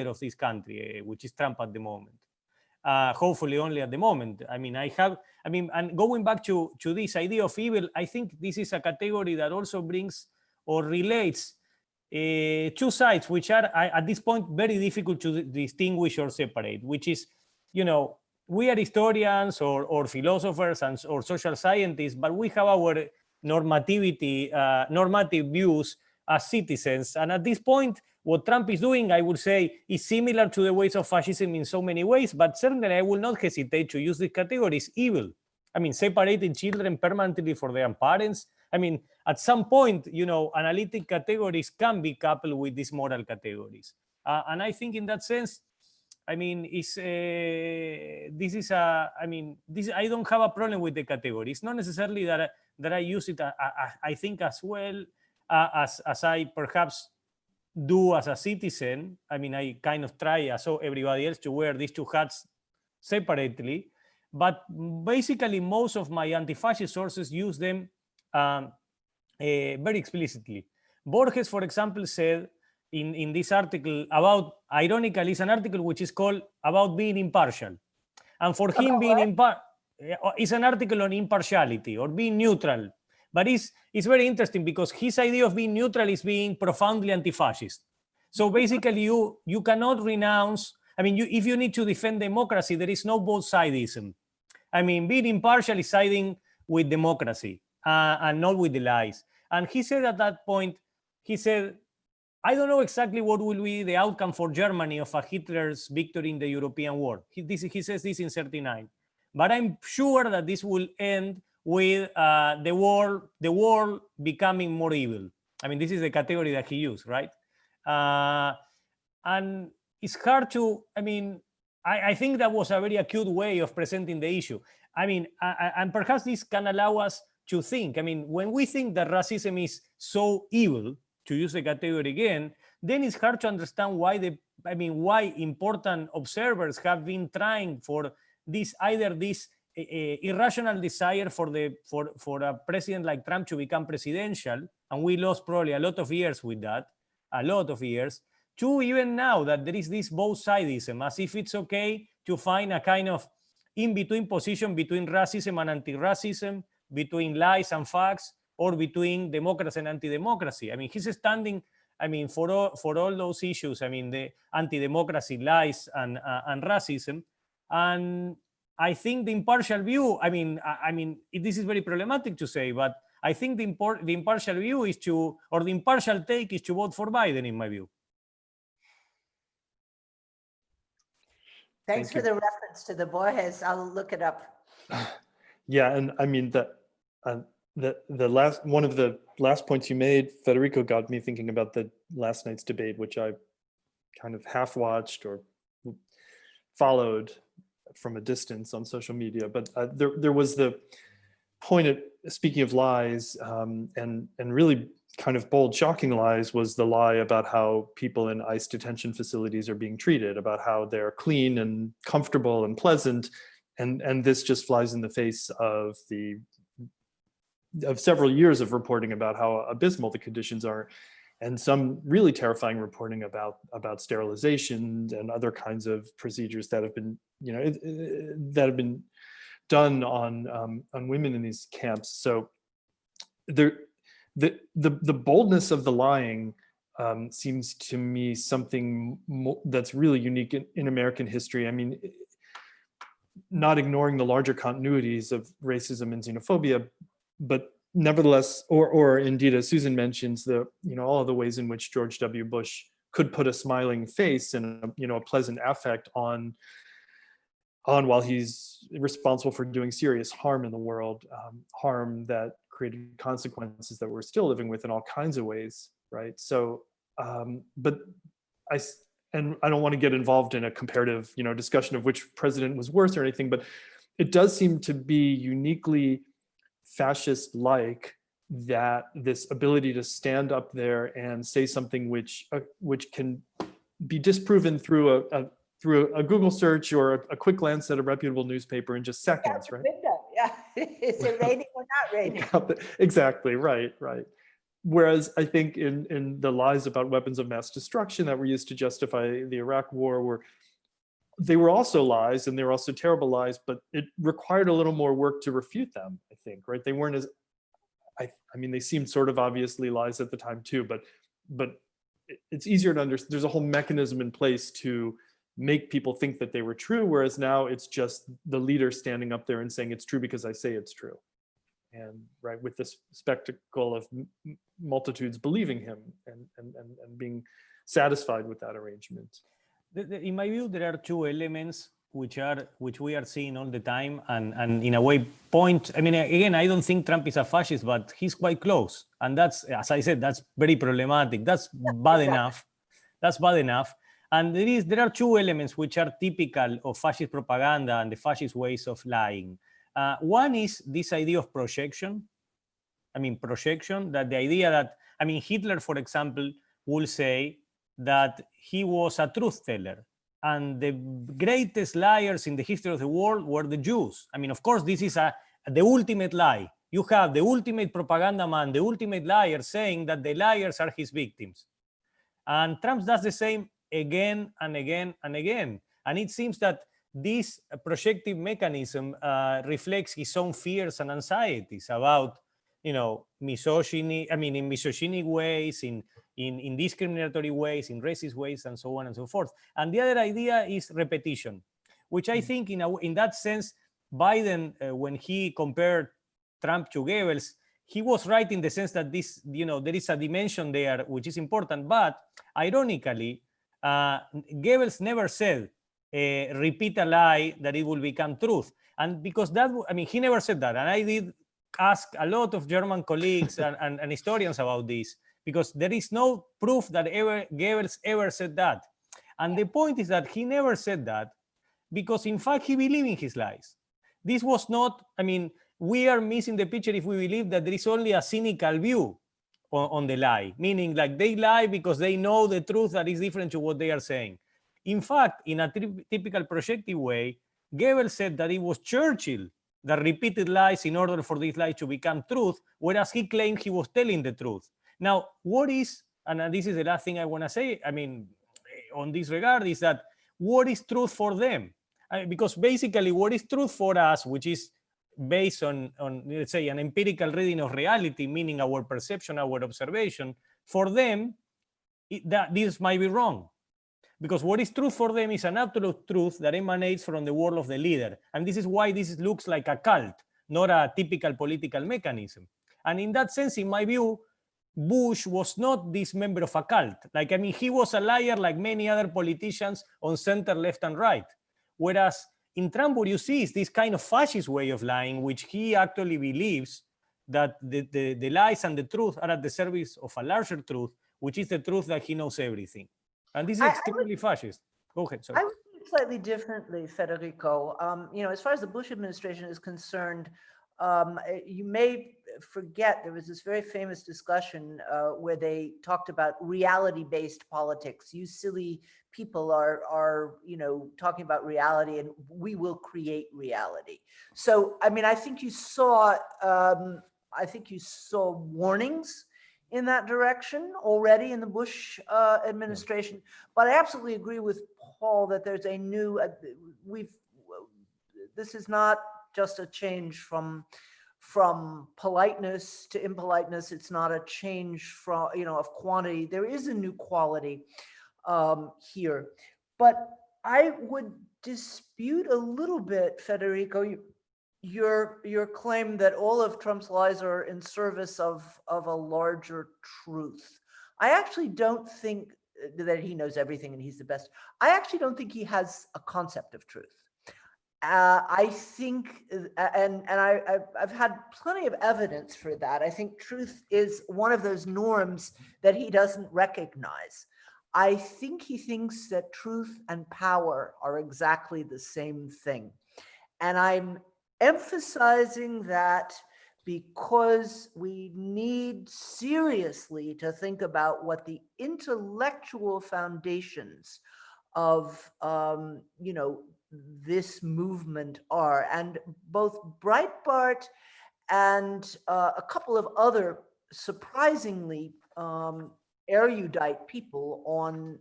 [SPEAKER 3] of this country, which is Trump at the moment. Hopefully only at the moment. And going back to this idea of evil, I think this is a category that also brings or relates two sides, which are at this point very difficult to distinguish or separate, which is, we are historians or philosophers or social scientists, but we have our normative views as citizens. And at this point, what Trump is doing, I would say, is similar to the ways of fascism in so many ways, but certainly I will not hesitate to use the categories evil. I mean, separating children permanently from their parents. I mean, at some point, analytic categories can be coupled with these moral categories. And I think in that sense, I mean, I don't have a problem with the category. It's not necessarily that I use it, I think, as well as I perhaps do as a citizen. I mean, I kind of try, as everybody else, to wear these two hats separately. But basically, most of my anti-fascist sources use them very explicitly. Borges, for example, said in this article about, ironically, it's an article which is called About Being Impartial. And for him, being it's an article on impartiality or being neutral. But it's very interesting because his idea of being neutral is being profoundly anti-fascist. So basically, you cannot renounce. I mean, if you need to defend democracy, there is no both-sidism. I mean, being impartial is siding with democracy and not with the lies. And he said at that point, he said, I don't know exactly what will be the outcome for Germany of a Hitler's victory in the European war. He says this in 1939. But I'm sure that this will end with the world becoming more evil. I mean, this is the category that he used, right? And it's hard to, I think that was a very acute way of presenting the issue. And perhaps this can allow us to think. I mean, when we think that racism is so evil, to use the category again, then it's hard to understand why why important observers have been trying for this irrational desire for a president like Trump to become presidential, and we lost probably a lot of years with that, to even now that there is this both-sidism, as if it's okay to find a kind of in-between position between racism and anti-racism, between lies and facts, or between democracy and anti-democracy. I mean, he's standing I mean, for all those issues, I mean, the anti-democracy lies and racism. And I think the impartial view, I mean, this is very problematic to say, but I think the impartial view is to, or the impartial take is to vote for Biden, in my view.
[SPEAKER 4] Thanks for the reference to the Borges. I'll look it up.
[SPEAKER 2] Yeah, and I mean the last one of the last points you made, Federico, got me thinking about the last night's debate, which I kind of half watched or followed from a distance on social media. But there was the point of, speaking of lies, and really kind of bold, shocking lies, was the lie about how people in ICE detention facilities are being treated, about how they're clean and comfortable and pleasant. And this just flies in the face of several years of reporting about how abysmal the conditions are, and some really terrifying reporting about sterilization and other kinds of procedures that have been, that have been done on women in these camps. So the boldness of the lying seems to me something that's really unique in American history. I mean, not ignoring the larger continuities of racism and xenophobia, but nevertheless, or indeed, as Susan mentions, all of the ways in which George W. Bush could put a smiling face and a pleasant affect on while he's responsible for doing serious harm in the world, harm that created consequences that we're still living with in all kinds of ways, right? So, but I don't want to get involved in a comparative, discussion of which president was worse or anything, but it does seem to be uniquely fascist-like, that this ability to stand up there and say something which can be disproven through a Google search or a quick glance at a reputable newspaper in just seconds, right?
[SPEAKER 4] Yeah, is it raining or not raining?
[SPEAKER 2] Exactly, right. Whereas I think in the lies about weapons of mass destruction that were used to justify the Iraq War, they were also lies, and they were also terrible lies, but it required a little more work to refute them, I think, right? They weren't as, I mean, they seemed sort of obviously lies at the time too, but it's easier to understand. There's a whole mechanism in place to make people think that they were true, whereas now it's just the leader standing up there and saying it's true because I say it's true. And right, with this spectacle of multitudes believing him and being satisfied with that arrangement.
[SPEAKER 3] In my view, there are two elements which we are seeing all the time, and in a way point. I mean, again, I don't think Trump is a fascist, but he's quite close, and that's, as I said, that's very problematic. That's bad enough. That's bad enough. And there are two elements which are typical of fascist propaganda and the fascist ways of lying. One is this idea of projection. I mean, projection, that the idea that, I mean, Hitler, for example, will say that he was a truth teller, and the greatest liars in the history of the world were the Jews. I mean, of course, this is the ultimate lie. You have the ultimate propaganda man, the ultimate liar, saying that the liars are his victims. And Trump does the same again and again and again. And it seems that this projective mechanism reflects his own fears and anxieties about, misogyny, I mean, in misogynic ways, in discriminatory ways, in racist ways, and so on and so forth. And the other idea is repetition, which I think in that sense, Biden, when he compared Trump to Goebbels, he was right in the sense that this, there is a dimension there which is important. But ironically, Goebbels never said, repeat a lie that it will become truth. And because that, I mean, he never said that. And I did ask a lot of German colleagues and historians about this, because there is no proof that Goebbels ever said that. And the point is that he never said that because, in fact, he believed in his lies. This was not, I mean, we are missing the picture if we believe that there is only a cynical view on the lie, meaning like they lie because they know the truth that is different to what they are saying. In fact, in a typical projective way, Goebbels said that it was Churchill that repeated lies in order for these lies to become truth, whereas he claimed he was telling the truth. Now, what is, and this is the last thing I want to say, I mean, on this regard, is that what is truth for them? Because basically what is truth for us, which is based on, let's say, an empirical reading of reality, meaning our perception, our observation, for them, that this might be wrong. Because what is truth for them is an absolute truth that emanates from the world of the leader. And this is why this looks like a cult, not a typical political mechanism. And in that sense, in my view, Bush was not this member of a cult. Like, I mean, he was a liar like many other politicians on center, left, and right. Whereas in Trump, what you see is this kind of fascist way of lying, which he actually believes that the lies and the truth are at the service of a larger truth, which is the truth that he knows everything. And this is extremely fascist. Go ahead, sorry.
[SPEAKER 4] I would think slightly differently, Federico. As far as the Bush administration is concerned, you may forget there was this very famous discussion where they talked about reality-based politics. You silly people are talking about reality, and we will create reality. So, I mean, I think you saw warnings in that direction already in the Bush administration. But I absolutely agree with Paul that there's a new, this is not just a change from politeness to impoliteness. It's not a change from, of quantity. There is a new quality here. But I would dispute a little bit, Federico, your claim that all of Trump's lies are in service of a larger truth. I actually don't think that he knows everything and he's the best. I actually don't think he has a concept of truth. I think, and I've had plenty of evidence for that. I think truth is one of those norms that he doesn't recognize. I think he thinks that truth and power are exactly the same thing. And I'm emphasizing that because we need seriously to think about what the intellectual foundations of, this movement are. And both Breitbart and a couple of other surprisingly erudite people on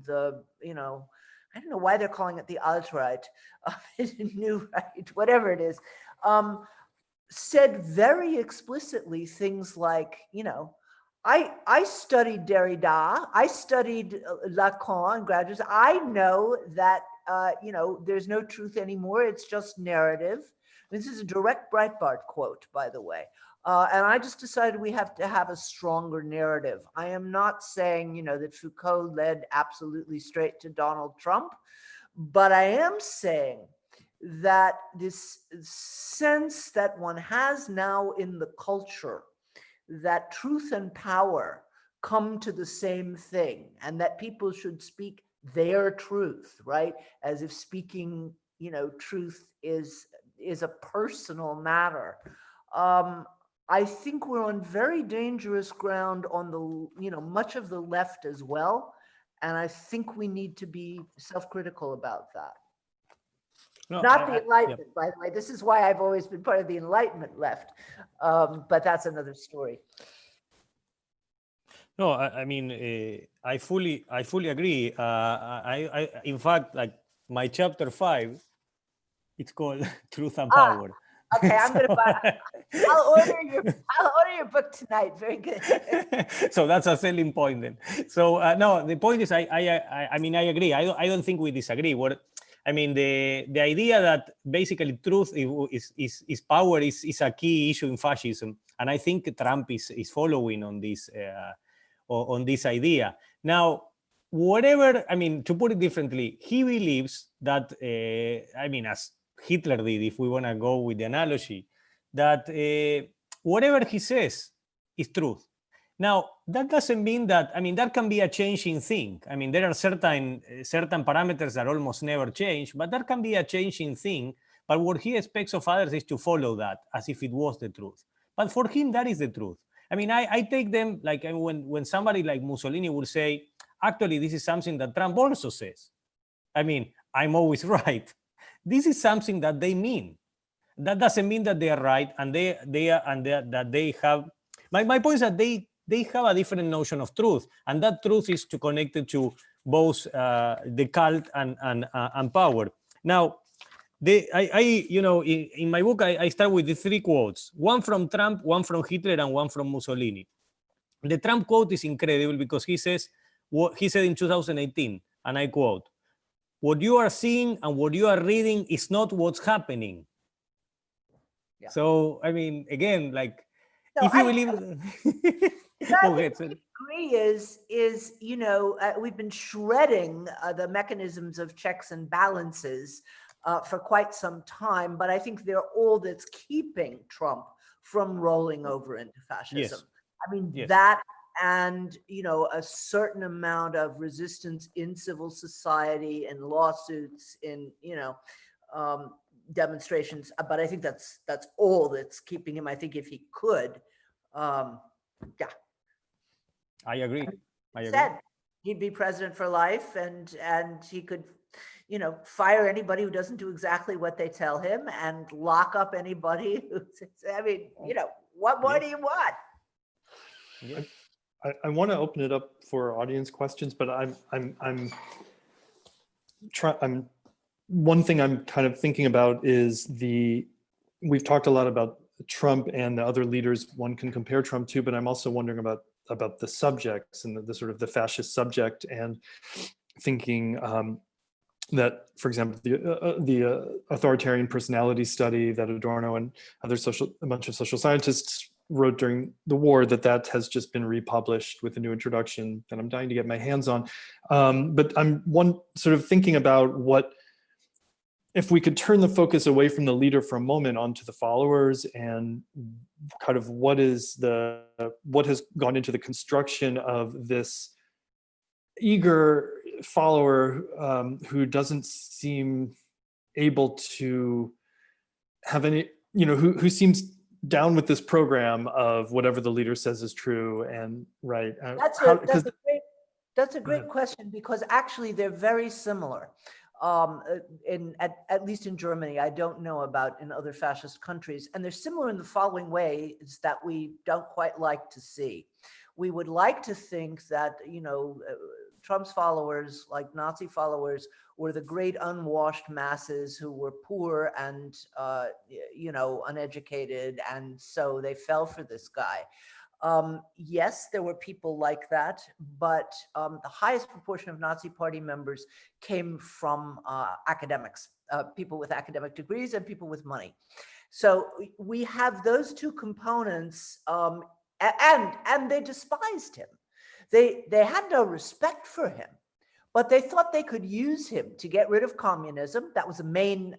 [SPEAKER 4] the, I don't know why they're calling it the alt-right, new right, whatever it is, said very explicitly things like, I studied Derrida, I studied Lacan, graduates. I know that, there's no truth anymore. It's just narrative. This is a direct Breitbart quote, by the way. And I just decided we have to have a stronger narrative. I am not saying, that Foucault led absolutely straight to Donald Trump, but I am saying that this sense that one has now in the culture that truth and power come to the same thing, and that people should speak their truth, right? As if speaking, truth is a personal matter. I think we're on very dangerous ground on the, much of the left as well. And I think we need to be self-critical about that. No, not the Enlightenment, by the way. This is why I've always been part of the Enlightenment left. But that's another story.
[SPEAKER 3] No, I mean, I fully agree. I in fact, like my chapter 5, it's called Truth and Power.
[SPEAKER 4] Okay, I'm gonna buy. I'll order your book tonight. Very good.
[SPEAKER 3] So that's a selling point then. So no, the point is, I mean, I agree. I don't think we disagree. The idea that basically truth is power is a key issue in fascism, and I think Trump is following on this idea. Now, whatever, to put it differently, he believes that, as Hitler did, if we want to go with the analogy, that whatever he says is truth. Now, that doesn't mean that, that can be a changing thing. There are certain parameters that almost never change, but that can be a changing thing. But what he expects of others is to follow that as if it was the truth. But for him, that is the truth. I take them, like when somebody like Mussolini will say, actually, this is something that Trump also says. I'm always right. This is something that they mean. That doesn't mean that they are right, and that they have. My point is that they have a different notion of truth, and that truth is connected to both the cult and power. Now, in my book, I start with the 3 quotes: one from Trump, one from Hitler, and one from Mussolini. The Trump quote is incredible because he says, what he said in 2018, and I quote, "What you are seeing and what you are reading is not what's happening."
[SPEAKER 4] Yeah.
[SPEAKER 3] So, I mean, again, like,
[SPEAKER 4] No,
[SPEAKER 3] if you
[SPEAKER 4] I
[SPEAKER 3] believe,
[SPEAKER 4] I
[SPEAKER 3] go
[SPEAKER 4] think
[SPEAKER 3] ahead.
[SPEAKER 4] what I
[SPEAKER 3] Sorry.
[SPEAKER 4] agree is we've been shredding the mechanisms of checks and balances for quite some time, but I think they're all that's keeping Trump from rolling over into fascism.
[SPEAKER 3] Yes.
[SPEAKER 4] I mean,
[SPEAKER 3] Yes.
[SPEAKER 4] that and a certain amount of resistance in civil society and lawsuits in demonstrations, but I think that's all that's keeping him. I think if he could, yeah,
[SPEAKER 3] I agree. I agree.
[SPEAKER 4] said he'd be president for life, and he could, fire anybody who doesn't do exactly what they tell him, and lock up anybody who. I mean, what more do you want?
[SPEAKER 3] Yes.
[SPEAKER 2] I want to open it up for audience questions, but one thing I'm kind of thinking about is we've talked a lot about Trump and the other leaders one can compare Trump to, but I'm also wondering about the subjects and the sort of the fascist subject, and thinking that, for example, the authoritarian personality study that Adorno and a bunch of social scientists wrote during the war, that has just been republished with a new introduction that I'm dying to get my hands on. But I'm sort of thinking about what, if we could turn the focus away from the leader for a moment onto the followers, and kind of what has gone into the construction of this eager follower who doesn't seem able to have any, who seems down with this program of whatever the leader says is true and right.
[SPEAKER 4] That's a great question, because actually they're very similar. At least in Germany, I don't know about in other fascist countries, and they're similar in the following ways that we don't quite like to see. We would like to think that Trump's followers, like Nazi followers, were the great unwashed masses who were poor and uneducated, and so they fell for this guy. Yes, there were people like that, but the highest proportion of Nazi Party members came from academics, people with academic degrees and people with money. So we have those two components, and they despised him. They had no respect for him, but they thought they could use him to get rid of communism. That was the main,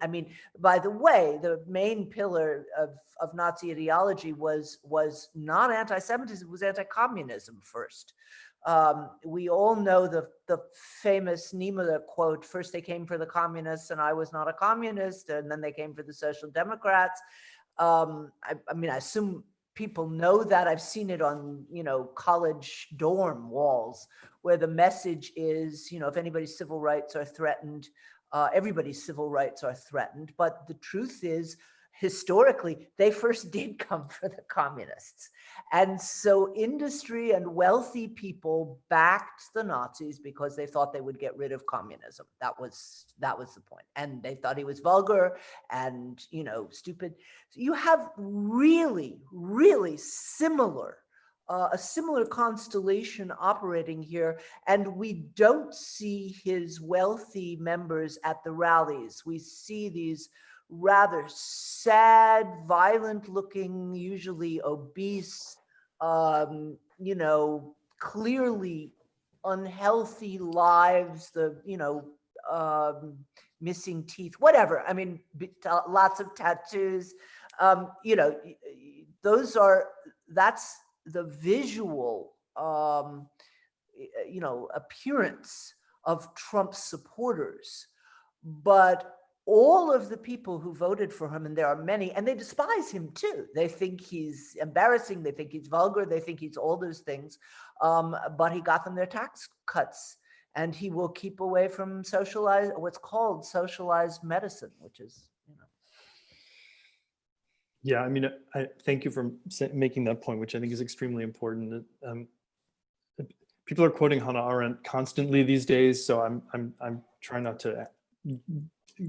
[SPEAKER 4] by the way, the main pillar of Nazi ideology was not anti-Semitism, it was anti-communism first. We all know the famous Neiman quote, "First they came for the communists and I was not a communist, and then they came for the social democrats." I assume people know that. I've seen it on, college dorm walls, where the message is, if anybody's civil rights are threatened, everybody's civil rights are threatened. But the truth is, historically, they first did come for the communists. And so industry and wealthy people backed the Nazis because they thought they would get rid of communism. That was the point. And they thought he was vulgar and, stupid. So you have really, really similar, a similar constellation operating here. And we don't see his wealthy members at the rallies. We see these rather sad, violent-looking, usually obese, clearly unhealthy lives, missing teeth, whatever. Lots of tattoos. That's the visual, appearance of Trump's supporters. But all of the people who voted for him, and there are many, and they despise him too. They think he's embarrassing. They think he's vulgar. They think he's all those things. But he got them their tax cuts, and he will keep away from what's called socialized medicine, which is,
[SPEAKER 2] Yeah, I thank you for making that point, which I think is extremely important. People are quoting Hannah Arendt constantly these days, so I'm trying not to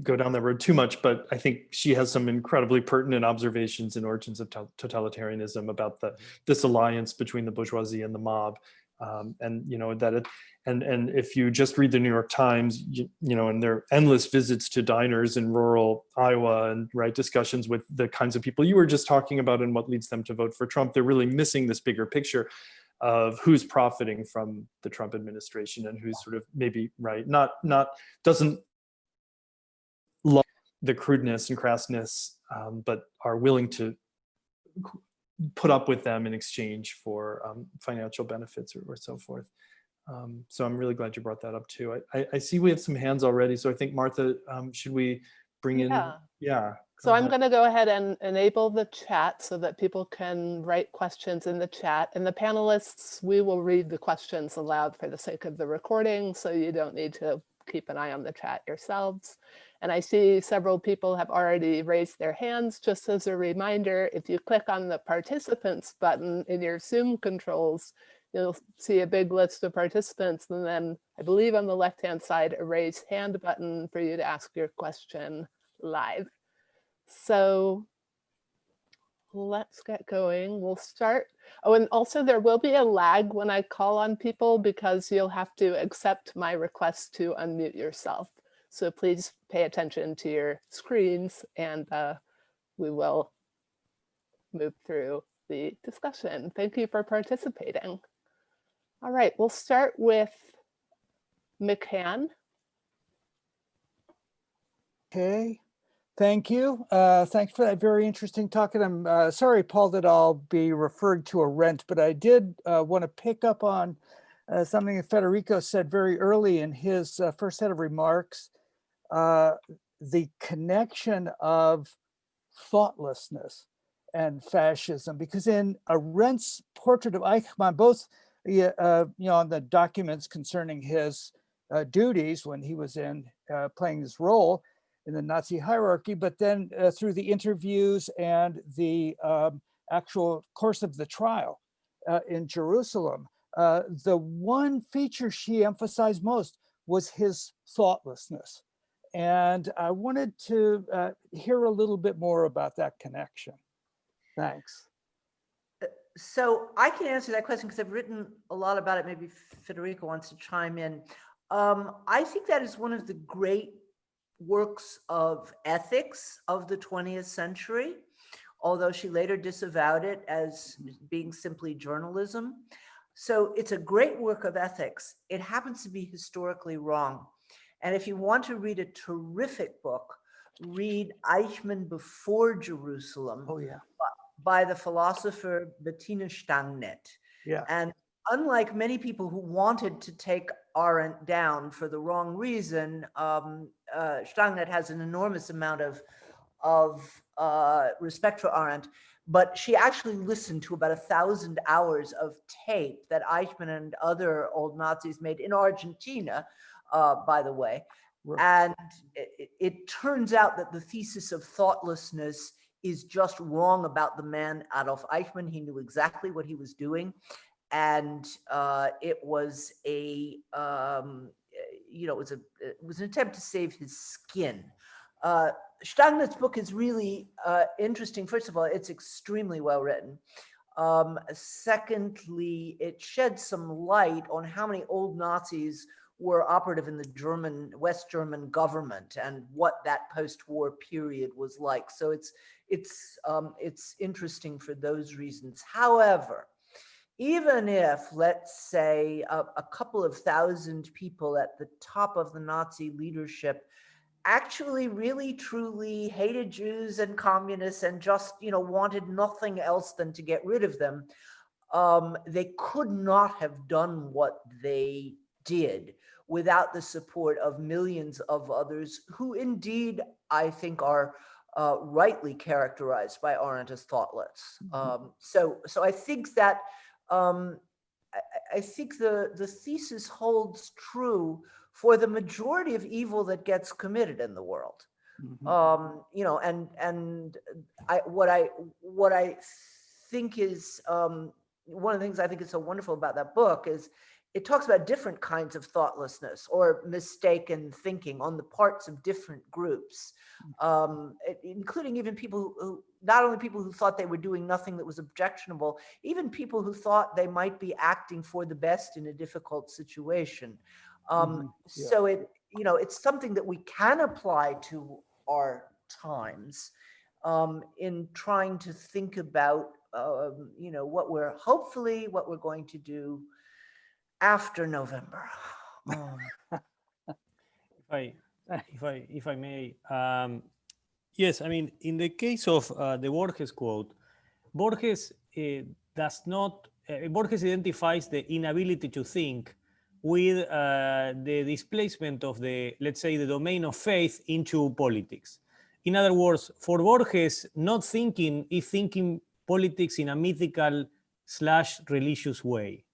[SPEAKER 2] go down that road too much, but I think she has some incredibly pertinent observations in Origins of Totalitarianism about this alliance between the bourgeoisie and the mob. And you know that it, and if you just read the New York Times, you know, and their endless visits to diners in rural Iowa and discussions with the kinds of people you were just talking about and what leads them to vote for Trump, they're really missing this bigger picture of who's profiting from the Trump administration and who's sort of maybe not doesn't love the crudeness and crassness, but are willing to put up with them in exchange for financial benefits or so forth. So I'm really glad you brought that up too. I see we have some hands already. So I think, Martha, should we bring in? Yeah.
[SPEAKER 1] So I'm going to go ahead and enable the chat so that people can write questions in the chat. And the panelists, we will read the questions aloud for the sake of the recording, so you don't need to keep an eye on the chat yourselves. And I see several people have already raised their hands. Just as a reminder, if you click on the participants button in your Zoom controls, you'll see a big list of participants. And then I believe on the left-hand side, a raise hand button for you to ask your question live. So let's get going. We'll start. Oh, and also there will be a lag when I call on people because you'll have to accept my request to unmute yourself. So please pay attention to your screens and we will move through the discussion. Thank you for participating. All right, we'll start with McCann.
[SPEAKER 5] Okay. Thank you. Thanks for that very interesting talk. And I'm sorry, Paul, that I'll be referred to Arendt, but I did want to pick up on something that Federico said very early in his first set of remarks, the connection of thoughtlessness and fascism, because in Arendt's portrait of Eichmann, both you know, on the documents concerning his duties when he was in playing his role in the Nazi hierarchy, but then through the interviews and the actual course of the trial in Jerusalem, the one feature she emphasized most was his thoughtlessness. And I wanted to hear a little bit more about that connection. Thanks.
[SPEAKER 4] So I can answer that question because I've written a lot about it. Maybe Federico wants to chime in. I think that is one of the great works of ethics of the 20th century, although she later disavowed it as being simply journalism. So it's a great work of ethics. It happens to be historically wrong. And if you want to read a terrific book, read Eichmann Before Jerusalem.
[SPEAKER 5] Oh, yeah.
[SPEAKER 4] By the philosopher Bettina Stangnet.
[SPEAKER 5] Yeah.
[SPEAKER 4] And unlike many people who wanted to take Arendt down for the wrong reason, Stangnet has an enormous amount of respect for Arendt, but she actually listened to about 1,000 hours of tape that Eichmann and other old Nazis made in Argentina, by the way.
[SPEAKER 5] Right.
[SPEAKER 4] And it turns out that the thesis of thoughtlessness is just wrong about the man Adolf Eichmann. He knew exactly what he was doing. And it was a, you know, it was an attempt to save his skin. Stagnet's book is really interesting. First of all, it's extremely well written. Secondly, it sheds some light on how many old Nazis were operative in the West German government and what that post-war period was like. So it's interesting for those reasons. However, even if, let's say, a couple of thousand people at the top of the Nazi leadership actually really truly hated Jews and communists and just, you know, wanted nothing else than to get rid of them, they could not have done what they did without the support of millions of others who indeed, I think, are rightly characterized by Arendt as thoughtless. So I think that I think the thesis holds true for the majority of evil that gets committed in the world. You know, and what I think is one of the things I think is so wonderful about that book is it talks about different kinds of thoughtlessness or mistaken thinking on the parts of different groups, including even people who, not only people who thought they were doing nothing that was objectionable, even people who thought they might be acting for the best in a difficult situation. So it's something that we can apply to our times in trying to think about, what we're going to do after November.
[SPEAKER 3] If I may, yes, I mean, in the case of the Borges quote, Borges Borges identifies the inability to think with the displacement of let's say, the domain of faith into politics. In other words, for Borges, not thinking is thinking politics in a mythical/religious way.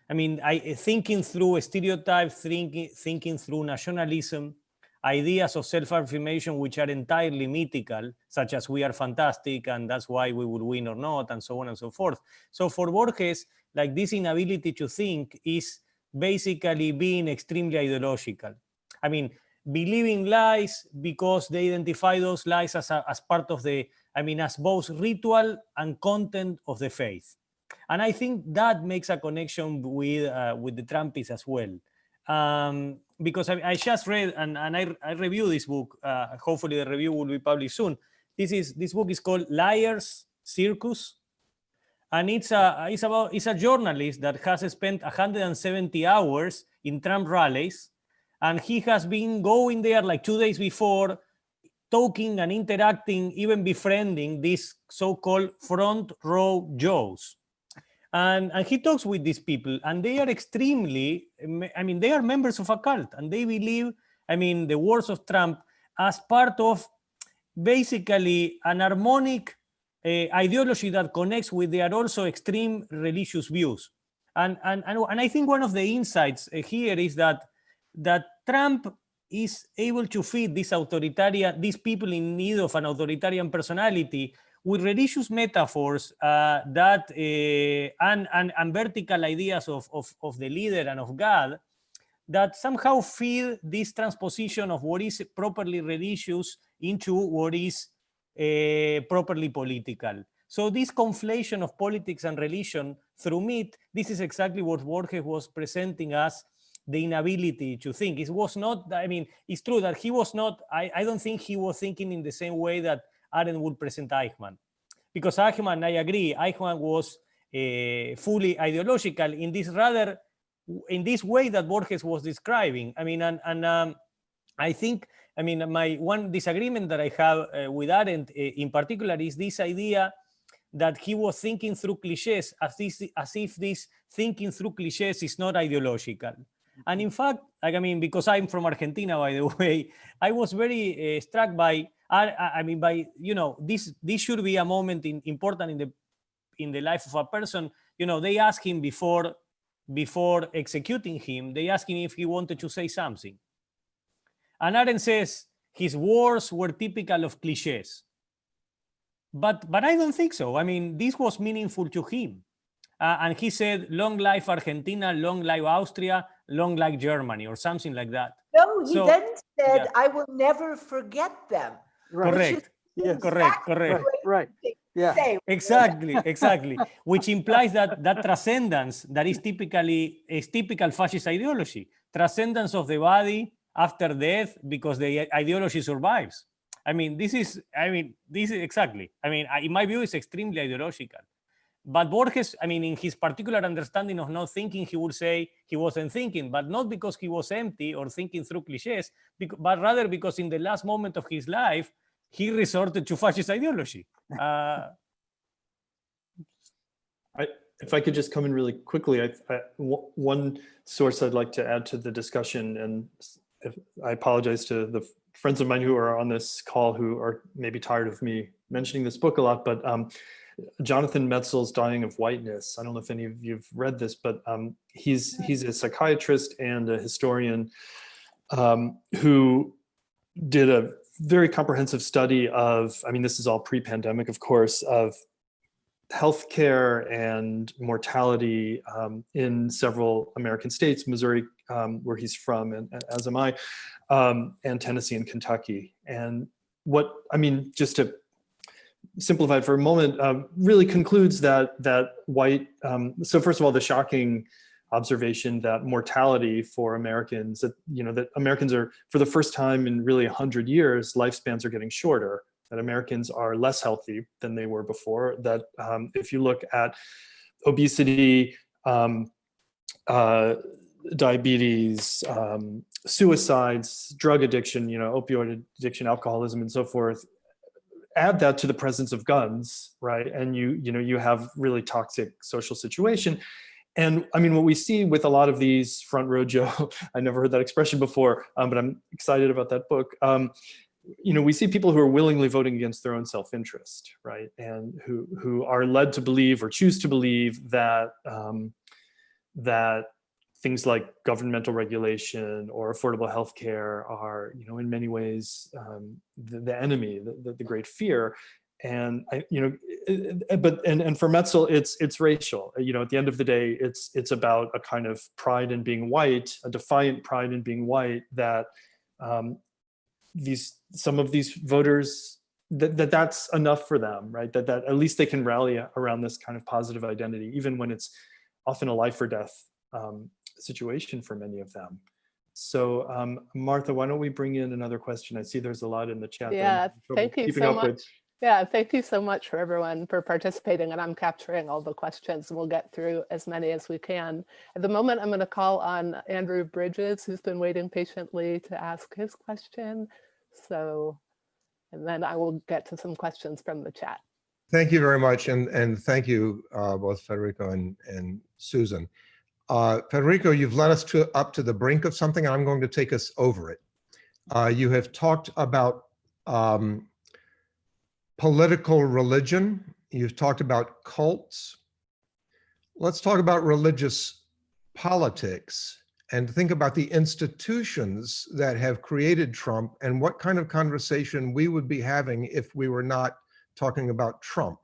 [SPEAKER 3] I mean, thinking through stereotypes, thinking through nationalism, ideas of self-affirmation which are entirely mythical, such as we are fantastic and that's why we will win or not, and so on and so forth. So for Borges, like, this inability to think is basically being extremely ideological. I mean, believing lies because they identify those lies as part of as both ritual and content of the faith. And I think that makes a connection with the Trumpists as well. Because I just read and I reviewed this book. Hopefully the review will be published soon. This book is called Liars Circus. And it's a journalist that has spent 170 hours in Trump rallies. And he has been going there like 2 days before, talking and interacting, even befriending these so-called front row Joes. And he talks with these people, and they are extremely, they are members of a cult, and they believe, the words of Trump as part of basically an harmonic ideology that connects with their also extreme religious views. And I think one of the insights here is that Trump is able to feed these people in need of an authoritarian personality with religious metaphors and vertical ideas of the leader and of God that somehow feed this transposition of what is properly religious into what is properly political. So this conflation of politics and religion through myth, this is exactly what Borges was presenting as the inability to think. It was not, it's true that he was not, I don't think he was thinking in the same way that Arendt would present Eichmann. Because Eichmann, I agree, Eichmann was fully ideological in this way that Borges was describing. I think, my one disagreement that I have with Arendt in particular is this idea that he was thinking through cliches as if this thinking through cliches is not ideological. And in fact, because I'm from Argentina, by the way, I was very struck by, this should be a moment important in the life of a person. They asked him before executing him, they asked him if he wanted to say something. And Arendt says his words were typical of cliches. But I don't think so. This was meaningful to him. And he said, long life Argentina, long life Austria, long life Germany, or something like that.
[SPEAKER 4] No, he then said, yeah, I will never forget them.
[SPEAKER 5] Right.
[SPEAKER 3] Correct.
[SPEAKER 5] Yes.
[SPEAKER 3] Correct.
[SPEAKER 5] Right. Yeah.
[SPEAKER 3] Exactly. Which implies that transcendence that is typical fascist ideology. Transcendence of the body after death because the ideology survives. This is exactly. In my view, it's extremely ideological. But Borges, in his particular understanding of not thinking, he would say he wasn't thinking, but not because he was empty or thinking through cliches, but rather because in the last moment of his life, he resorted to fascist ideology.
[SPEAKER 2] If I could just come in really quickly, one source I'd like to add to the discussion, and I apologize to the friends of mine who are on this call who are maybe tired of me mentioning this book a lot, but Jonathan Metzl's Dying of Whiteness. I don't know if any of you have read this, but he's a psychiatrist and a historian who did a very comprehensive study of, this is all pre-pandemic, of course, of healthcare and mortality in several American states, Missouri, where he's from, and as am I, and Tennessee and Kentucky. And what, I mean, just to simplify it for a moment, really concludes that white, so first of all, the shocking observation that mortality for Americans, that, you know, that Americans are, for the first time in really 100 years, lifespans are getting shorter, that Americans are less healthy than they were before, that if you look at obesity, diabetes, suicides, drug addiction, you know, opioid addiction, alcoholism, and so forth, add that to the presence of guns, right? And you have really toxic social situation. And I mean, what we see with a lot of these front row Joe, I never heard that expression before, but I'm excited about that book. You know, we see people who are willingly voting against their own self-interest, right? And who are led to believe or choose to believe that that things like governmental regulation or affordable health care are, you know, in many ways the enemy, the great fear. And but for Metzel, it's racial. You know, at the end of the day, it's about a kind of pride in being white, a defiant pride in being white, that some of these voters, that's enough for them, right? That at least they can rally around this kind of positive identity, even when it's often a life or death situation for many of them. So Martha, why don't we bring in another question? I see there's a lot in the chat.
[SPEAKER 1] Yeah, thank you so much. Yeah, thank you so much for everyone for participating, and I'm capturing all the questions, and we'll get through as many as we can. At the moment, I'm going to call on Andrew Bridges, who's been waiting patiently to ask his question. So, and then I will get to some questions from the chat.
[SPEAKER 6] Thank you very much, and thank you both Federico and Susan. Federico, you've led us up to the brink of something, and I'm going to take us over it. You have talked about political religion. You've talked about cults. Let's talk about religious politics and think about the institutions that have created Trump and what kind of conversation we would be having if we were not talking about Trump,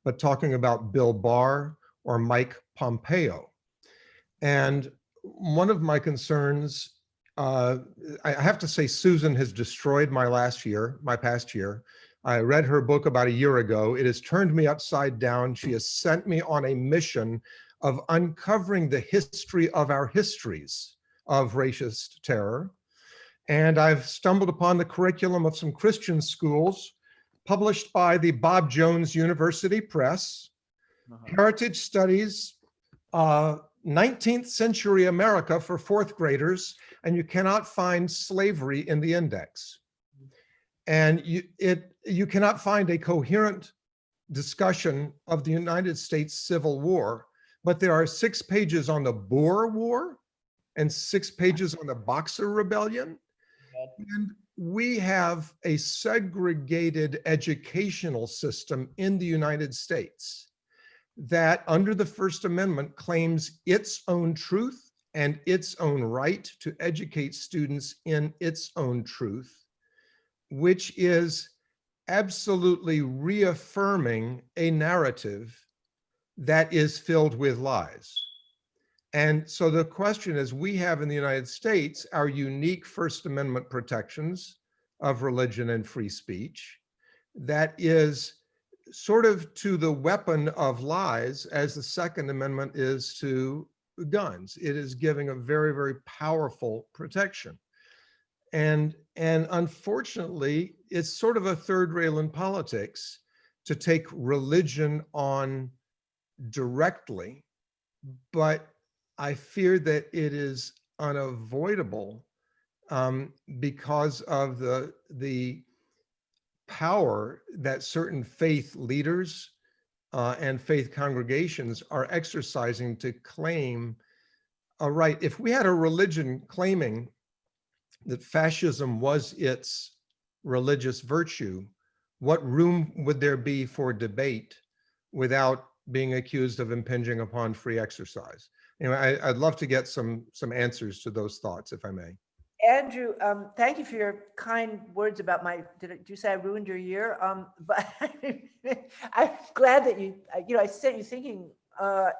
[SPEAKER 6] but talking about Bill Barr or Mike Pompeo. And one of my concerns, I have to say, Susan has destroyed my past year. I read her book about a year ago. It has turned me upside down. She has sent me on a mission of uncovering the history of our histories of racist terror. And I've stumbled upon the curriculum of some Christian schools published by the Bob Jones University Press, Heritage Studies, 19th Century America for fourth graders, and you cannot find slavery in the index. And you cannot find a coherent discussion of the United States Civil War, but there are 6 pages on the Boer War and 6 pages on the Boxer Rebellion. And we have a segregated educational system in the United States that under the First Amendment claims its own truth and its own right to educate students in its own truth, which is absolutely reaffirming a narrative that is filled with lies. And so the question is, we have in the United States our unique First Amendment protections of religion and free speech that is sort of to the weapon of lies as the Second Amendment is to guns. It is giving a very, very powerful protection. And unfortunately, it's sort of a third rail in politics to take religion on directly, but I fear that it is unavoidable because of the power that certain faith leaders and faith congregations are exercising to claim a right. If we had a religion claiming that fascism was its religious virtue, what room would there be for debate without being accused of impinging upon free exercise? Anyway, I'd love to get some answers to those thoughts, if I may.
[SPEAKER 4] Andrew, thank you for your kind words about my, did you say I ruined your year? But I'm glad that I sent you thinking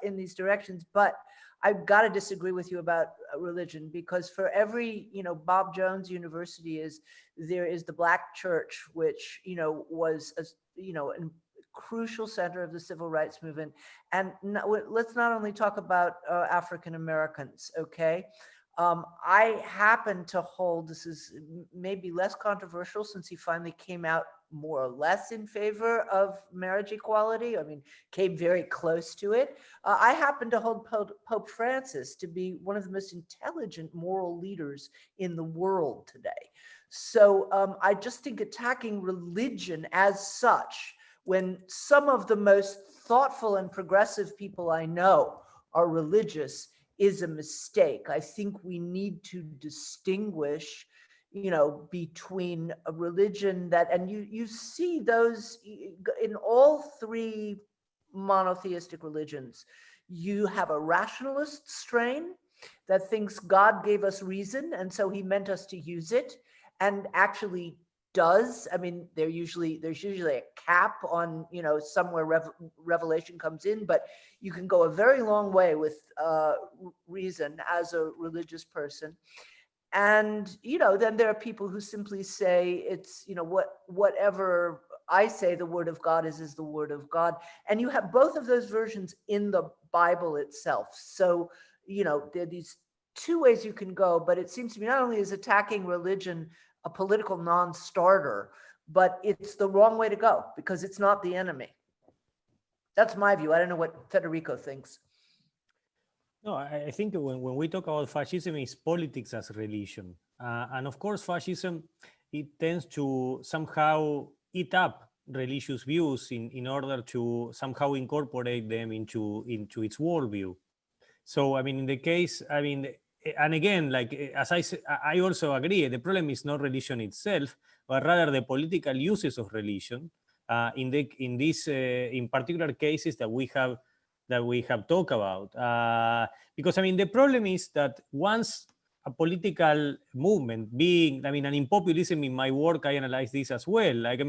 [SPEAKER 4] in these directions, but I've got to disagree with you about religion, because for every, Bob Jones University there is the Black church, which, was, a crucial center of the civil rights movement. And let's not only talk about African Americans, okay? I happen to hold, this is maybe less controversial since he finally came out more or less in favor of marriage equality. I mean, came very close to it. I happen to hold Pope Francis to be one of the most intelligent moral leaders in the world today. So I just think attacking religion as such, when some of the most thoughtful and progressive people I know are religious, is a mistake. I think we need to distinguish, between a religion that, and you see those in all three monotheistic religions. You have a rationalist strain that thinks God gave us reason, and so he meant us to use it, and actually does. I mean, there's usually a cap on, somewhere revelation comes in, but you can go a very long way with reason as a religious person. And, then there are people who simply say it's, whatever I say the word of God is the word of God. And you have both of those versions in the Bible itself. So, there are these two ways you can go, but it seems to me not only is attacking religion a political non-starter, but it's the wrong way to go because it's not the enemy. That's my view. I don't know what Federico thinks.
[SPEAKER 3] No, I think when we talk about fascism, it's politics as religion. And of course, fascism, it tends to somehow eat up religious views in order to somehow incorporate them into its worldview. So, I mean, in the case, and again, like as I said, I also agree, the problem is not religion itself, but rather the political uses of religion in particular cases that we have talked about. Because, I mean, the problem is that once a political movement and in populism, in my work, I analyze this as well. Like,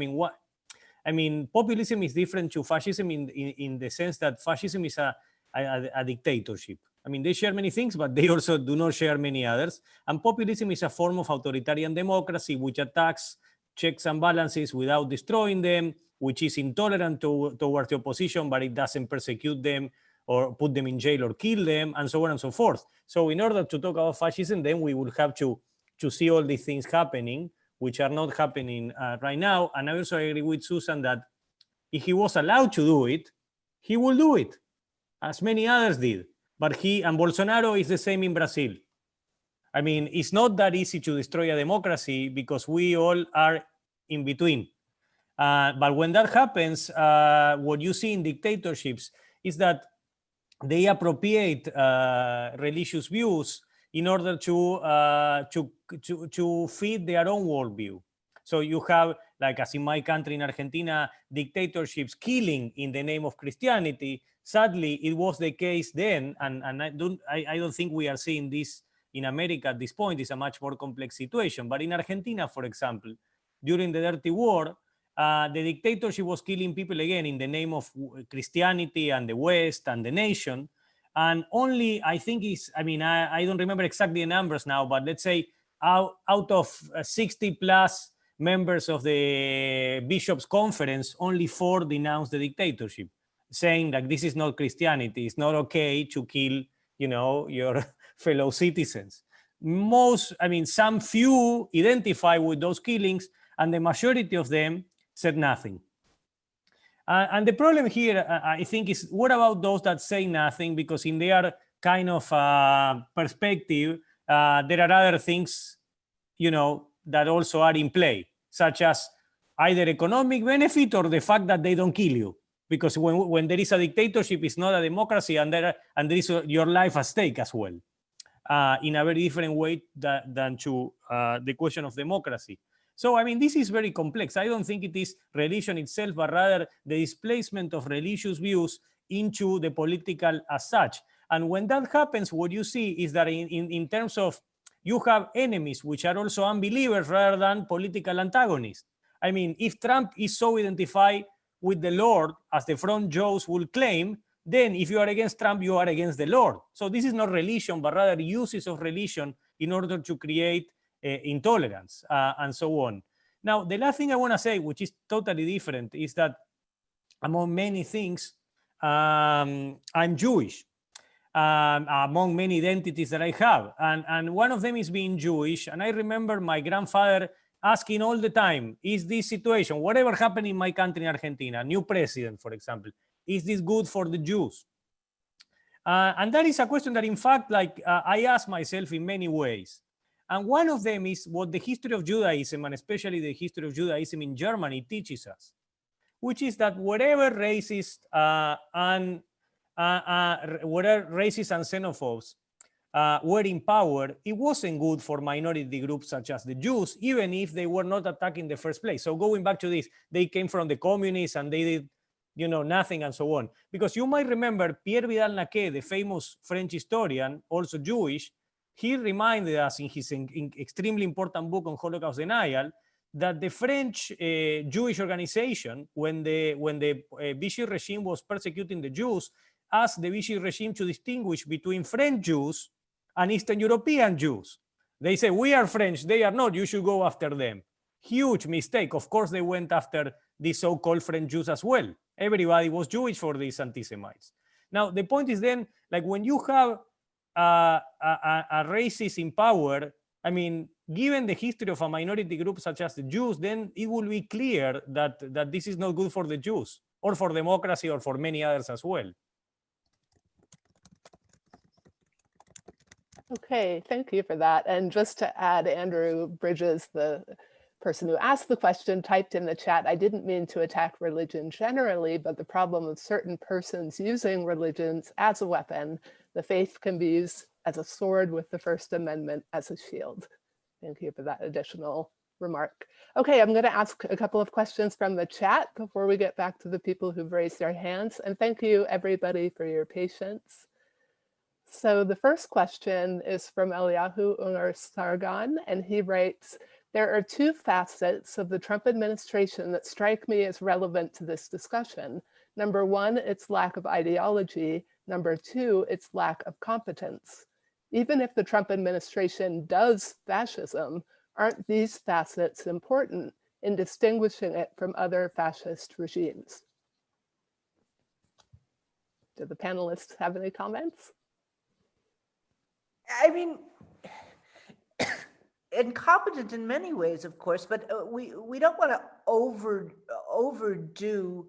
[SPEAKER 3] populism is different to fascism in the sense that fascism is a dictatorship. I mean, they share many things, but they also do not share many others. And populism is a form of authoritarian democracy which attacks checks and balances without destroying them, which is intolerant towards the opposition, but it doesn't persecute them or put them in jail or kill them, and so on and so forth. So in order to talk about fascism, then we will have to see all these things happening, which are not happening right now. And I also agree with Susan that if he was allowed to do it, he will do it, as many others did. But and Bolsonaro is the same in Brazil. I mean, it's not that easy to destroy a democracy because we all are in between. But when that happens, what you see in dictatorships is that they appropriate religious views in order to feed their own worldview. So you have, like as in my country, in Argentina, dictatorships killing in the name of Christianity. Sadly, it was the case then, and I don't think we are seeing this in America at this point. It's a much more complex situation. But in Argentina, for example, during the Dirty War, the dictatorship was killing people again in the name of Christianity and the West and the nation. And only, I think I don't remember exactly the numbers now, but let's say out of 60 plus members of the Bishops' Conference, only 4 denounced the dictatorship, saying that this is not Christianity. It's not okay to kill, your fellow citizens. Some few identify with those killings, and the majority of them said nothing. And the problem here, I think, is what about those that say nothing? Because in their kind of perspective, there are other things, that also are in play, such as either economic benefit or the fact that they don't kill you. Because when there is a dictatorship, it's not a democracy, and there is your life at stake as well, in a very different way than to the question of democracy. So, this is very complex. I don't think it is religion itself, but rather the displacement of religious views into the political as such. And when that happens, what you see is that in terms of, you have enemies which are also unbelievers rather than political antagonists. I mean, if Trump is so identified with the Lord as the front Jews will claim, then if you are against Trump, you are against the Lord. So this is not religion, but rather uses of religion in order to create intolerance and so on. Now, the last thing I want to say, which is totally different, is that among many things, I'm Jewish. Among many identities that I have. And one of them is being Jewish. And I remember my grandfather asking all the time, is this situation, whatever happened in my country in Argentina, new president, for example, is this good for the Jews? And that is a question that, in fact, I ask myself in many ways. And one of them is what the history of Judaism, and especially the history of Judaism in Germany, teaches us, which is that whatever racist and xenophobes were in power, it wasn't good for minority groups such as the Jews, even if they were not attacked in the first place. So going back to this, they came from the communists and they did, nothing and so on. Because you might remember Pierre Vidal-Naquet, the famous French historian, also Jewish, he reminded us in his extremely important book on Holocaust denial that the French Jewish organization, when the Vichy regime was persecuting the Jews, asked the Vichy regime to distinguish between French Jews and Eastern European Jews. They say, we are French, they are not, you should go after them. Huge mistake. Of course, they went after the so-called French Jews as well. Everybody was Jewish for these anti-Semites. Now, the point is then, when you have a racist in power, I mean, given the history of a minority group such as the Jews, then it will be clear that this is not good for the Jews or for democracy or for many others as well.
[SPEAKER 1] Okay, thank you for that. And just to add, Andrew Bridges, the person who asked the question, typed in the chat, I didn't mean to attack religion generally, but the problem of certain persons using religions as a weapon. The faith can be used as a sword with the First Amendment as a shield. Thank you for that additional remark. Okay, I'm going to ask a couple of questions from the chat before we get back to the people who've raised their hands. And thank you, everybody, for your patience. So the first question is from Eliyahu Ungar Sargon, and he writes, there are two facets of the Trump administration that strike me as relevant to this discussion. Number one, its lack of ideology. Number two, its lack of competence. Even if the Trump administration does fascism, aren't these facets important in distinguishing it from other fascist regimes? Do the panelists have any comments?
[SPEAKER 4] I mean, incompetent in many ways, of course, but we don't want to overdo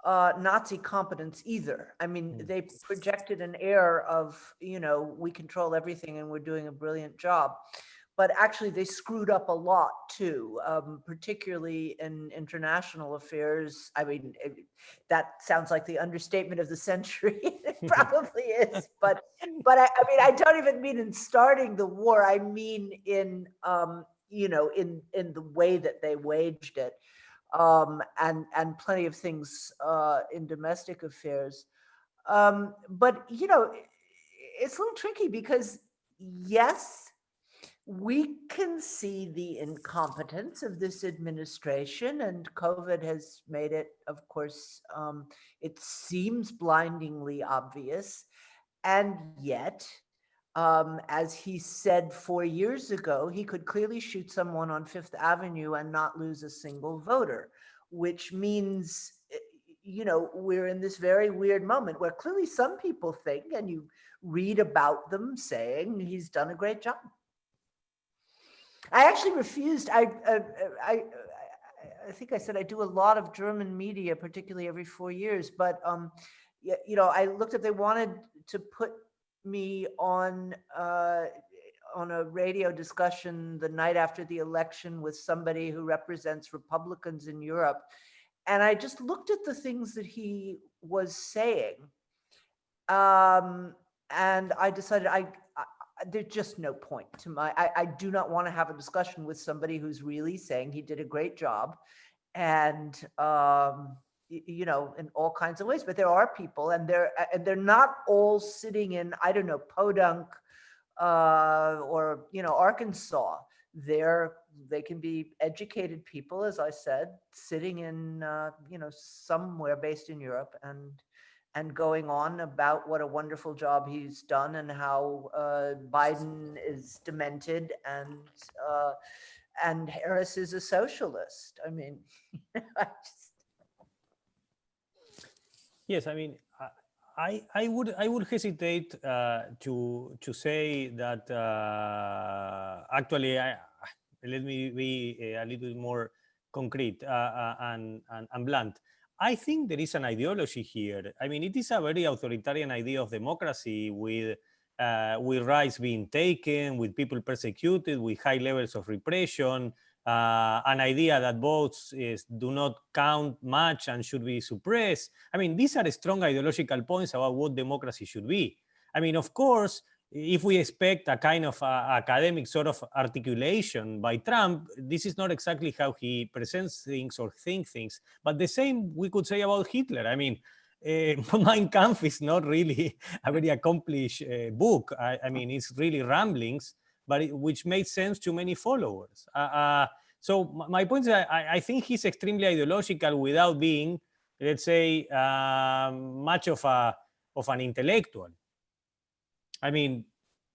[SPEAKER 4] Nazi competence either. I mean, they projected an air of, we control everything and we're doing a brilliant job. But actually, they screwed up a lot too, particularly in international affairs. I mean, that sounds like the understatement of the century. It probably is, but I mean, I don't even mean in starting the war. I mean in in the way that they waged it, and plenty of things in domestic affairs. But it's a little tricky because yes, we can see the incompetence of this administration, and COVID has made it, of course, it seems blindingly obvious. And yet, as he said 4 years ago, he could clearly shoot someone on Fifth Avenue and not lose a single voter, which means, we're in this very weird moment where clearly some people think, and you read about them saying he's done a great job. I actually refused. I think I said I do a lot of German media, particularly every 4 years. But I looked up. They wanted to put me on a radio discussion the night after the election with somebody who represents Republicans in Europe, and I just looked at the things that he was saying, and I decided there's just no point to I do not want to have a discussion with somebody who's really saying he did a great job, and in all kinds of ways. But there are people, and they're not all sitting in, I don't know, podunk or Arkansas. They can be educated people, as I said, sitting in somewhere based in Europe and going on about what a wonderful job he's done and how Biden is demented and Harris is a socialist. I mean,
[SPEAKER 3] Yes, I mean, I would hesitate to say that actually let me be a little bit more concrete and blunt. I think there is an ideology here. I mean, it is a very authoritarian idea of democracy with rights being taken, with people persecuted, with high levels of repression, an idea that votes do not count much and should be suppressed. I mean, these are strong ideological points about what democracy should be. I mean, of course, if we expect a kind of academic sort of articulation by Trump, this is not exactly how he presents things or thinks things. But the same we could say about Hitler. I mean, Mein Kampf is not really a very accomplished book. I mean, it's really ramblings, but which made sense to many followers. So my point is, I think he's extremely ideological without being, let's say, much of an intellectual. I mean,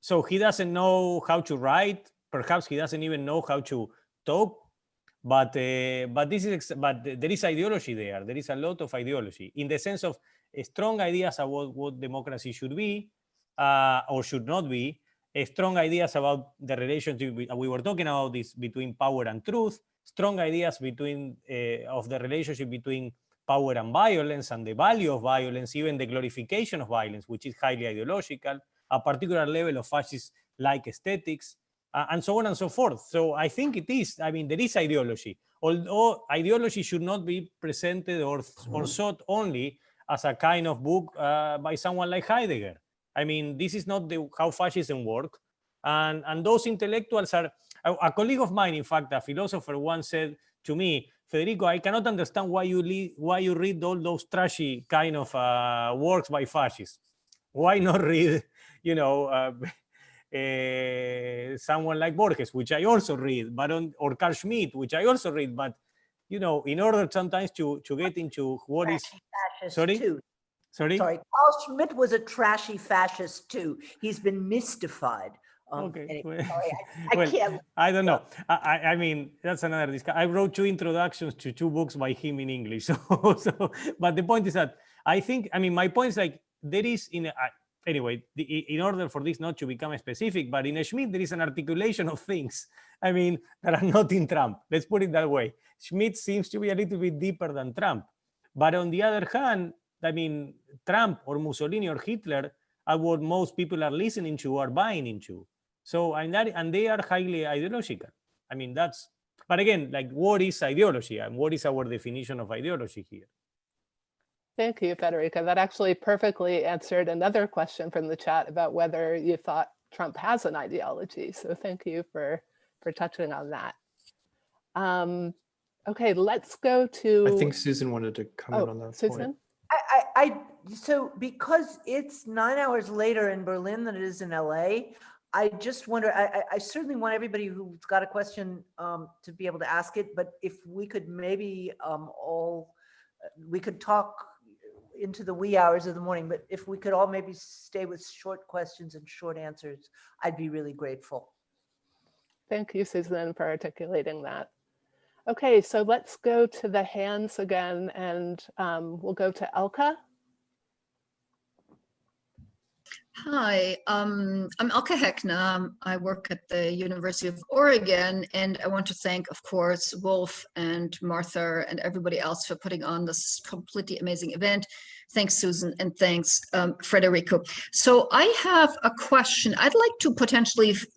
[SPEAKER 3] so he doesn't know how to write. Perhaps he doesn't even know how to talk. But there is ideology there. There is a lot of ideology in the sense of strong ideas about what democracy should be or should not be. Strong ideas about the relationship we were talking about this between power and truth. Strong ideas of the relationship between power and violence and the value of violence, even the glorification of violence, which is highly ideological. A particular level of fascist-like aesthetics, and so on and so forth. So I think it is, I mean, there is ideology, although ideology should not be presented or sought only as a kind of book by someone like Heidegger. I mean, this is not how fascism works. And those intellectuals are, a colleague of mine, in fact, a philosopher once said to me, Federico, I cannot understand why you read all those trashy kind of works by fascists. Why not read, someone like Borges, which I also read, or Carl Schmitt, which I also read, but in order sometimes to get into what is sorry,
[SPEAKER 4] too.
[SPEAKER 3] Sorry,
[SPEAKER 4] Carl Schmitt was a trashy fascist too. He's been mystified.
[SPEAKER 3] Okay.
[SPEAKER 4] Anyway, sorry, I can't.
[SPEAKER 3] I don't know. I mean, that's another discussion. I wrote 2 introductions to 2 books by him in English. But the point is that I think, I mean, my point is like there is anyway, in order for this not to become specific, but in Schmitt, there is an articulation of things, I mean, that are not in Trump. Let's put it that way. Schmitt seems to be a little bit deeper than Trump. But on the other hand, I mean, Trump or Mussolini or Hitler are what most people are listening to or buying into. So, and they are highly ideological. I mean, but again, like, what is ideology and what is our definition of ideology here?
[SPEAKER 1] Thank you, Federico. That actually perfectly answered another question from the chat about whether you thought Trump has an ideology. So thank you for touching on that. Okay, let's go to...
[SPEAKER 2] I think Susan wanted to comment on that
[SPEAKER 1] Susan?
[SPEAKER 2] point.
[SPEAKER 4] So because it's 9 hours later in Berlin than it is in LA, I just wonder, I certainly want everybody who's got a question to be able to ask it, but if we could maybe we could talk into the wee hours of the morning, but if we could all maybe stay with short questions and short answers, I'd be really grateful.
[SPEAKER 1] Thank you, Susan, for articulating that. Okay, so let's go to the hands again, and we'll go to Elka.
[SPEAKER 7] Hi, I'm Elke Heckner. I work at the University of Oregon, and I want to thank, of course, Wolf and Martha and everybody else for putting on this completely amazing event. Thanks, Susan, and thanks, Federico. So I have a question. I'd like to potentially shift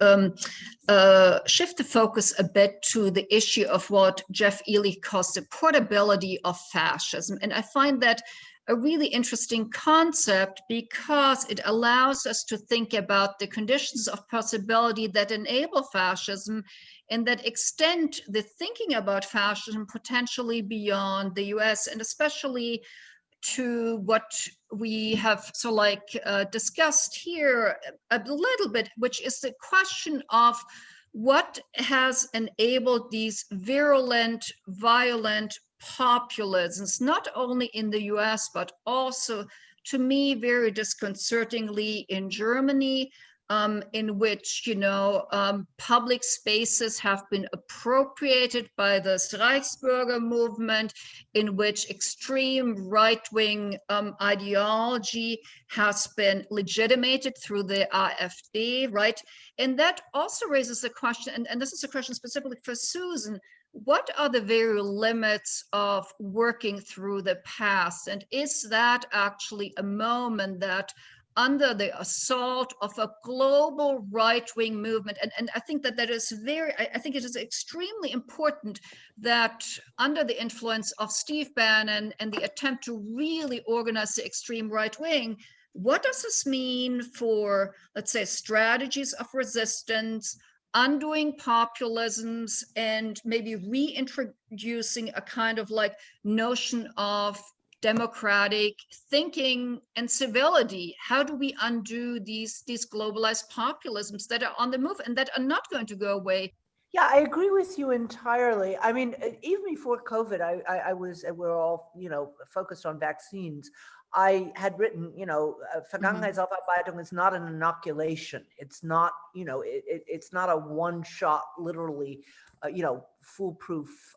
[SPEAKER 7] the focus a bit to the issue of what Jeff Ely calls the portability of fascism. And I find that a really interesting concept because it allows us to think about the conditions of possibility that enable fascism and that extend the thinking about fascism potentially beyond the US, and especially to what we have discussed here a little bit, which is the question of what has enabled these virulent, violent populisms, not only in the US, but also, to me, very disconcertingly in Germany, in which, public spaces have been appropriated by the Reichsbürger movement, in which extreme right-wing ideology has been legitimated through the AfD, right? And that also raises the question, and this is a question specifically for Susan, what are the very limits of working through the past? And is that actually a moment that, under the assault of a global right-wing movement, and I think that is I think it is extremely important that under the influence of Steve Bannon and the attempt to really organize the extreme right wing, what does this mean for, let's say, strategies of resistance, undoing populisms, and maybe reintroducing a kind of notion of democratic thinking and civility? How do we undo these globalized populisms that are on the move and that are not going to go away?
[SPEAKER 4] Yeah, I agree with you entirely. I mean, even before COVID, we're all, focused on vaccines. I had written, Vergangenheitsaufarbeitung is not an inoculation. It's not, it's not a one-shot, literally, foolproof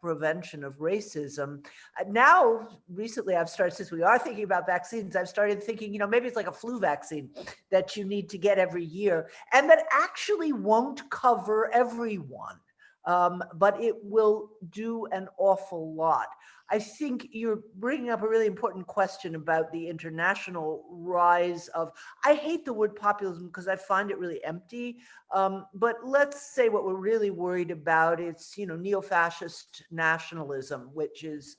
[SPEAKER 4] prevention of racism. Now, recently, I've started, since we are thinking about vaccines, I've started thinking, maybe it's like a flu vaccine that you need to get every year, and that actually won't cover everyone, but it will do an awful lot. I think you're bringing up a really important question about the international rise of, I hate the word populism because I find it really empty, but let's say what we're really worried about is, neo-fascist nationalism, which is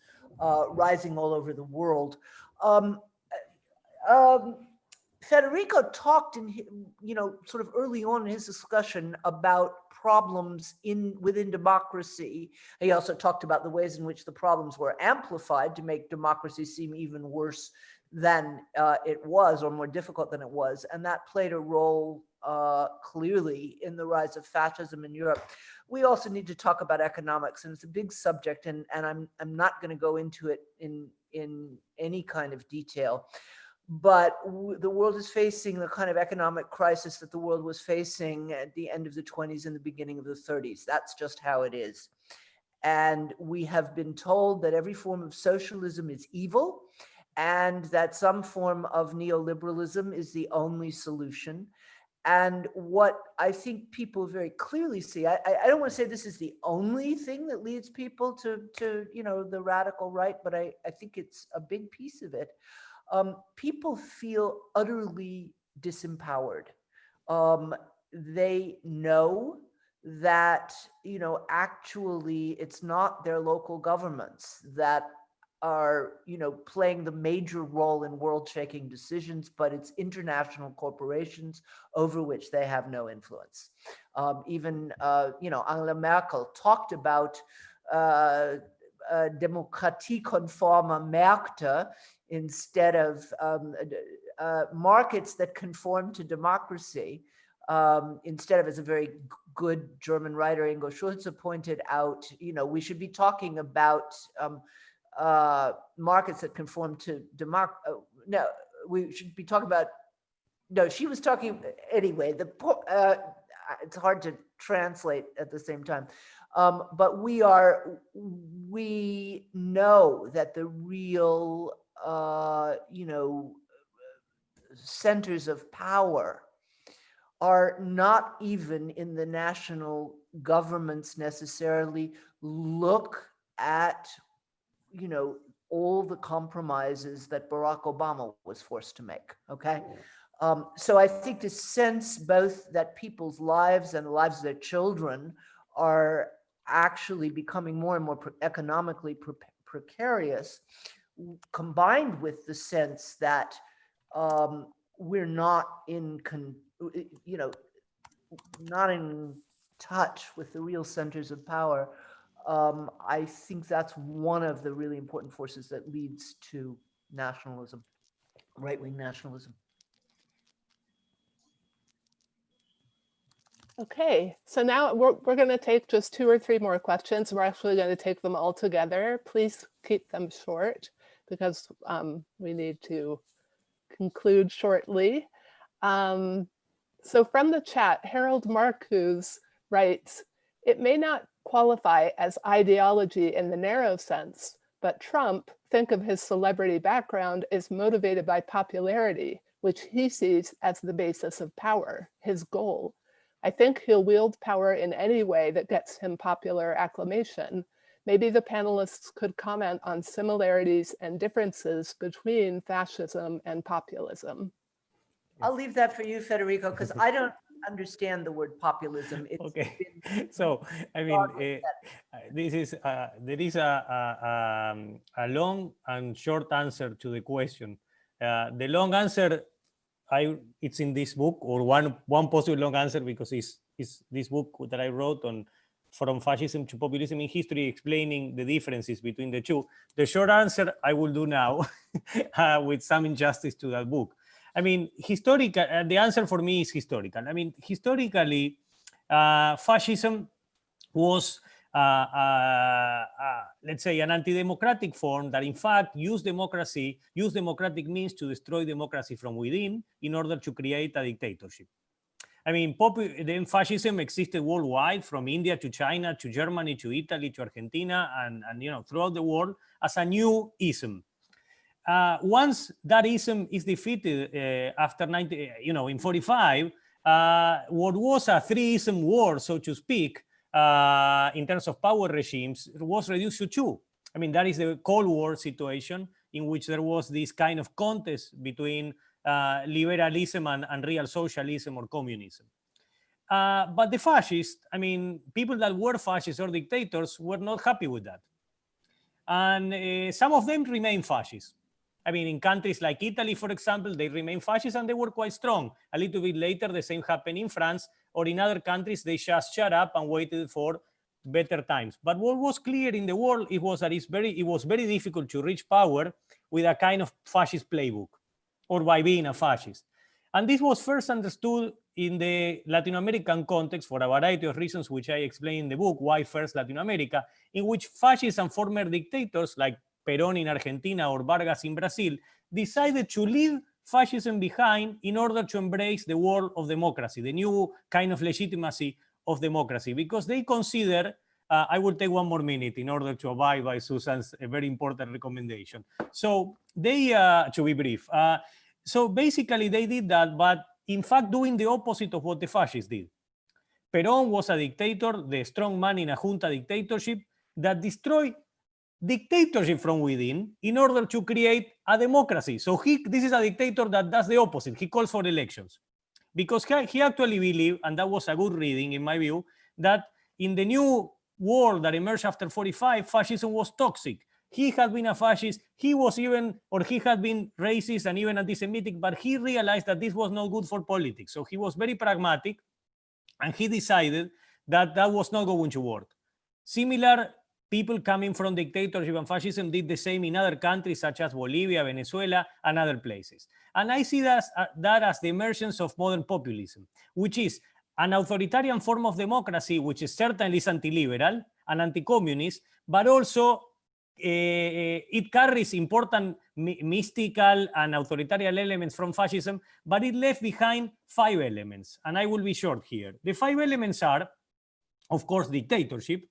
[SPEAKER 4] rising all over the world. Federico talked sort of early on in his discussion about problems within democracy. He also talked about the ways in which the problems were amplified to make democracy seem even worse than it was, or more difficult than it was. And that played a role clearly in the rise of fascism in Europe. We also need to talk about economics, and it's a big subject, and I'm not going to go into it in any kind of detail. But the world is facing the kind of economic crisis that the world was facing at the end of the 20s and the beginning of the 30s. That's just how it is. And we have been told that every form of socialism is evil, and that some form of neoliberalism is the only solution. And what I think people very clearly see, I don't want to say this is the only thing that leads people to the radical right, but I think it's a big piece of it. People feel utterly disempowered. They know that, actually it's not their local governments that are, playing the major role in world-shaking decisions, but it's international corporations over which they have no influence. Even, Angela Merkel talked about demokratiekonforme Märkte instead of markets that conform to democracy, instead of, as a very good German writer, Ingo Schulze, pointed out, we should be talking about markets that conform to democracy. No, we should be talking about, no, she was talking, anyway, it's hard to translate at the same time. But we know that the real, centers of power are not even in the national governments necessarily. Look at, all the compromises that Barack Obama was forced to make, okay? So I think the sense both that people's lives and the lives of their children are actually becoming more and more economically precarious, combined with the sense that we're not in touch with the real centers of power. I think that's one of the really important forces that leads to nationalism, right-wing nationalism.
[SPEAKER 1] Okay, so now we're going to take just 2 or 3 more questions. We're actually going to take them all together. Please keep them short because we need to conclude shortly. So from the chat, Harold Marcuse writes, it may not qualify as ideology in the narrow sense, but Trump, think of his celebrity background, is motivated by popularity, which he sees as the basis of power, his goal. I think he'll wield power in any way that gets him popular acclamation. Maybe the panelists could comment on similarities and differences between fascism and populism.
[SPEAKER 4] I'll leave that for you, Federico, because I don't understand the word populism. It's
[SPEAKER 3] Okay,
[SPEAKER 4] been
[SPEAKER 3] so I mean, this is there is a long and short answer to the question. The long answer, it's in this book, or one possible long answer, because it's this book that I wrote on From Fascism to Populism in History, explaining the differences between the two. The short answer I will do now, with some injustice to that book. I mean, historical. The answer for me is historical. I mean, historically, fascism was, let's say, an anti-democratic form that, in fact, used democratic means to destroy democracy from within in order to create a dictatorship. I mean, then fascism existed worldwide, from India to China to Germany to Italy to Argentina, and throughout the world as a new ism. Once that ism is defeated after in 45, what was a 3-ism war, so to speak, in terms of power regimes, was reduced to 2. I mean, that is the Cold War situation, in which there was this kind of contest between liberalism and real socialism or communism. But the fascists, I mean, people that were fascists or dictators were not happy with that. And some of them remain fascists. I mean, in countries like Italy, for example, they remain fascist and they were quite strong. A little bit later, the same happened in France, or in other countries, they just shut up and waited for better times. But what was clear in the world, it was that it was very difficult to reach power with a kind of fascist playbook, or by being a fascist. And this was first understood in the Latin American context for a variety of reasons, which I explain in the book, Why First Latin America, in which fascists and former dictators like Perón in Argentina or Vargas in Brazil decided to leave fascism behind in order to embrace the world of democracy, the new kind of legitimacy of democracy, because they consider, I will take 1 more minute in order to abide by Susan's very important recommendation. So they, to be brief, so basically they did that, but in fact doing the opposite of what the fascists did. Perón was a dictator, the strong man in a junta dictatorship that destroyed dictatorship from within in order to create a democracy. So this is a dictator that does the opposite. He calls for elections because he actually believed, and that was a good reading in my view, that in the new world that emerged after 45, fascism was toxic. He had been a fascist, he had been racist and even anti-Semitic, but he realized that this was not good for politics. So he was very pragmatic, and he decided that that was not going to work. Similar people coming from dictatorship and fascism did the same in other countries such as Bolivia, Venezuela, and other places. And I see that as the emergence of modern populism, which is an authoritarian form of democracy, which is certainly anti-liberal and anti-communist, but also it carries important mystical and authoritarian elements from fascism, but it left behind 5 elements. And I will be short here. The 5 elements are, of course, dictatorship.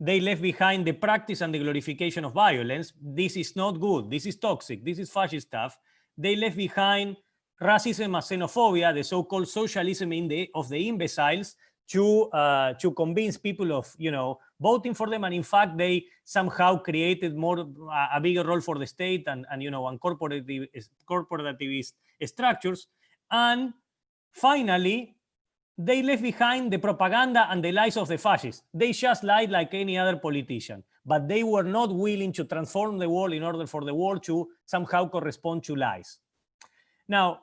[SPEAKER 3] They left behind the practice and the glorification of violence. This is not good. This is toxic. This is fascist stuff. They left behind racism and xenophobia, the so-called socialism of the imbeciles, to convince people of voting for them. And in fact, they somehow created a bigger role for the state and corporativist structures. And finally, they left behind the propaganda and the lies of the fascists. They just lied like any other politician, but they were not willing to transform the world in order for the world to somehow correspond to lies. Now,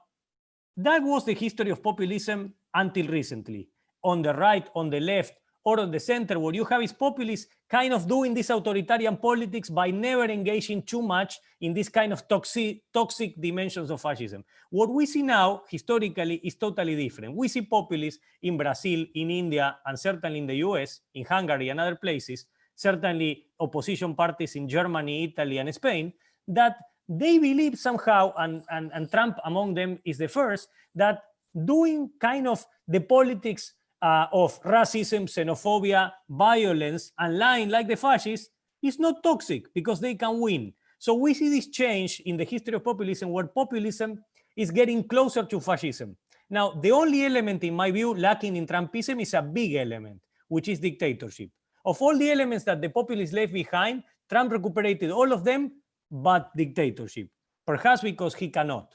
[SPEAKER 3] that was the history of populism until recently. On the right, on the left, or on the center. What you have is populists kind of doing this authoritarian politics by never engaging too much in this kind of toxic dimensions of fascism. What we see now, historically, is totally different. We see populists in Brazil, in India, and certainly in the US, in Hungary and other places, certainly opposition parties in Germany, Italy, and Spain, that they believe somehow, and Trump among them is the first, that doing kind of the politics of racism, xenophobia, violence, and lying like the fascists is not toxic because they can win. So we see this change in the history of populism where populism is getting closer to fascism. Now, the only element, in my view, lacking in Trumpism is a big element, which is dictatorship. Of all the elements that the populists left behind, Trump recuperated all of them, but dictatorship, perhaps because he cannot.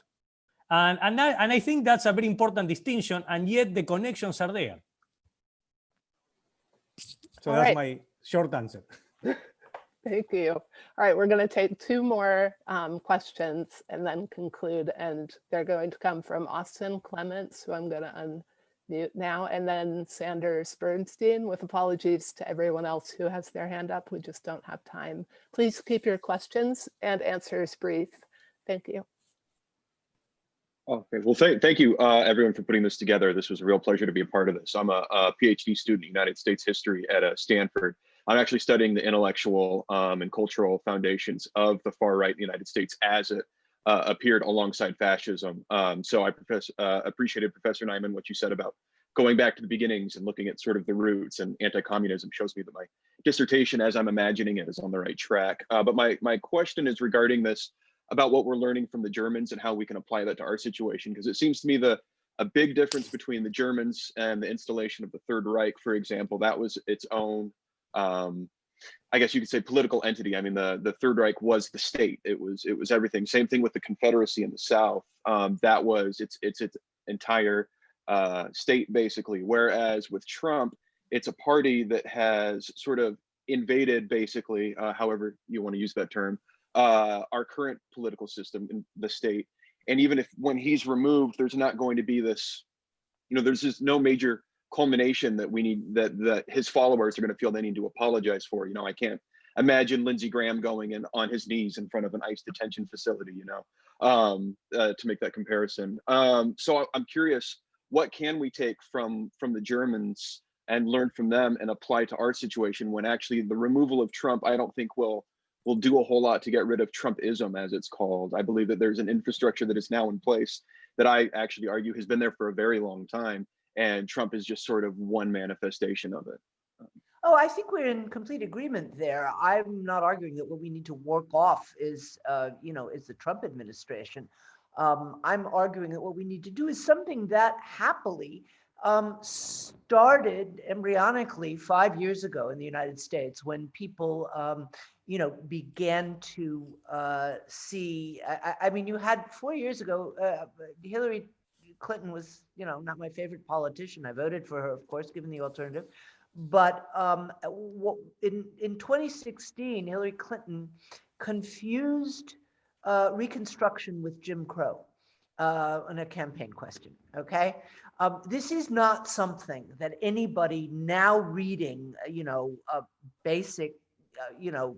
[SPEAKER 3] And I think that's a very important distinction, and yet the connections are there. So that's my short answer.
[SPEAKER 1] Thank you. All right, we're going to take two more questions and then conclude. And they're going to come from Austin Clements, who I'm going to unmute now, and then Sanders Bernstein, with apologies to everyone else who has their hand up. We just don't have time. Please keep your questions and answers brief. Thank you.
[SPEAKER 8] Okay, well, thank you, everyone, for putting this together. This was a real pleasure to be a part of this. I'm a PhD student in United States history at Stanford. I'm actually studying the intellectual and cultural foundations of the far right in the United States as it appeared alongside fascism. So I appreciated, Professor Neiman, what you said about going back to the beginnings and looking at sort of the roots, and anti-communism shows me that my dissertation, as I'm imagining it, is on the right track. But my question is regarding this, about what we're learning from the Germans and how we can apply that to our situation, because it seems to me a big difference between the Germans and the installation of the Third Reich, for example, that was its own, I guess you could say, political entity. I mean, the Third Reich was the state. It was everything. Same thing with the Confederacy in the South. That was its entire state, basically. Whereas with Trump, it's a party that has sort of invaded, basically, however you want to use that term, our current political system in the state. And even if when he's removed, there's not going to be this, there's just no major culmination that we need, that his followers are going to feel they need to apologize for. I can't imagine Lindsey Graham going in on his knees in front of an ICE detention facility, to make that comparison. So I'm curious, what can we take from the Germans and learn from them and apply to our situation, when actually the removal of Trump, I don't think will do a whole lot to get rid of Trumpism, as it's called. I believe that there's an infrastructure that is now in place that I actually argue has been there for a very long time, and Trump is just sort of one manifestation of it.
[SPEAKER 4] Oh, I think we're in complete agreement there. I'm not arguing that what we need to work off is the Trump administration. I'm arguing that what we need to do is something that happily started embryonically 5 years ago in the United States, when people began to see, I mean, you had 4 years ago, Hillary Clinton was, not my favorite politician. I voted for her, of course, given the alternative. But in 2016, Hillary Clinton confused Reconstruction with Jim Crow on a campaign question, okay? This is not something that anybody now reading, a basic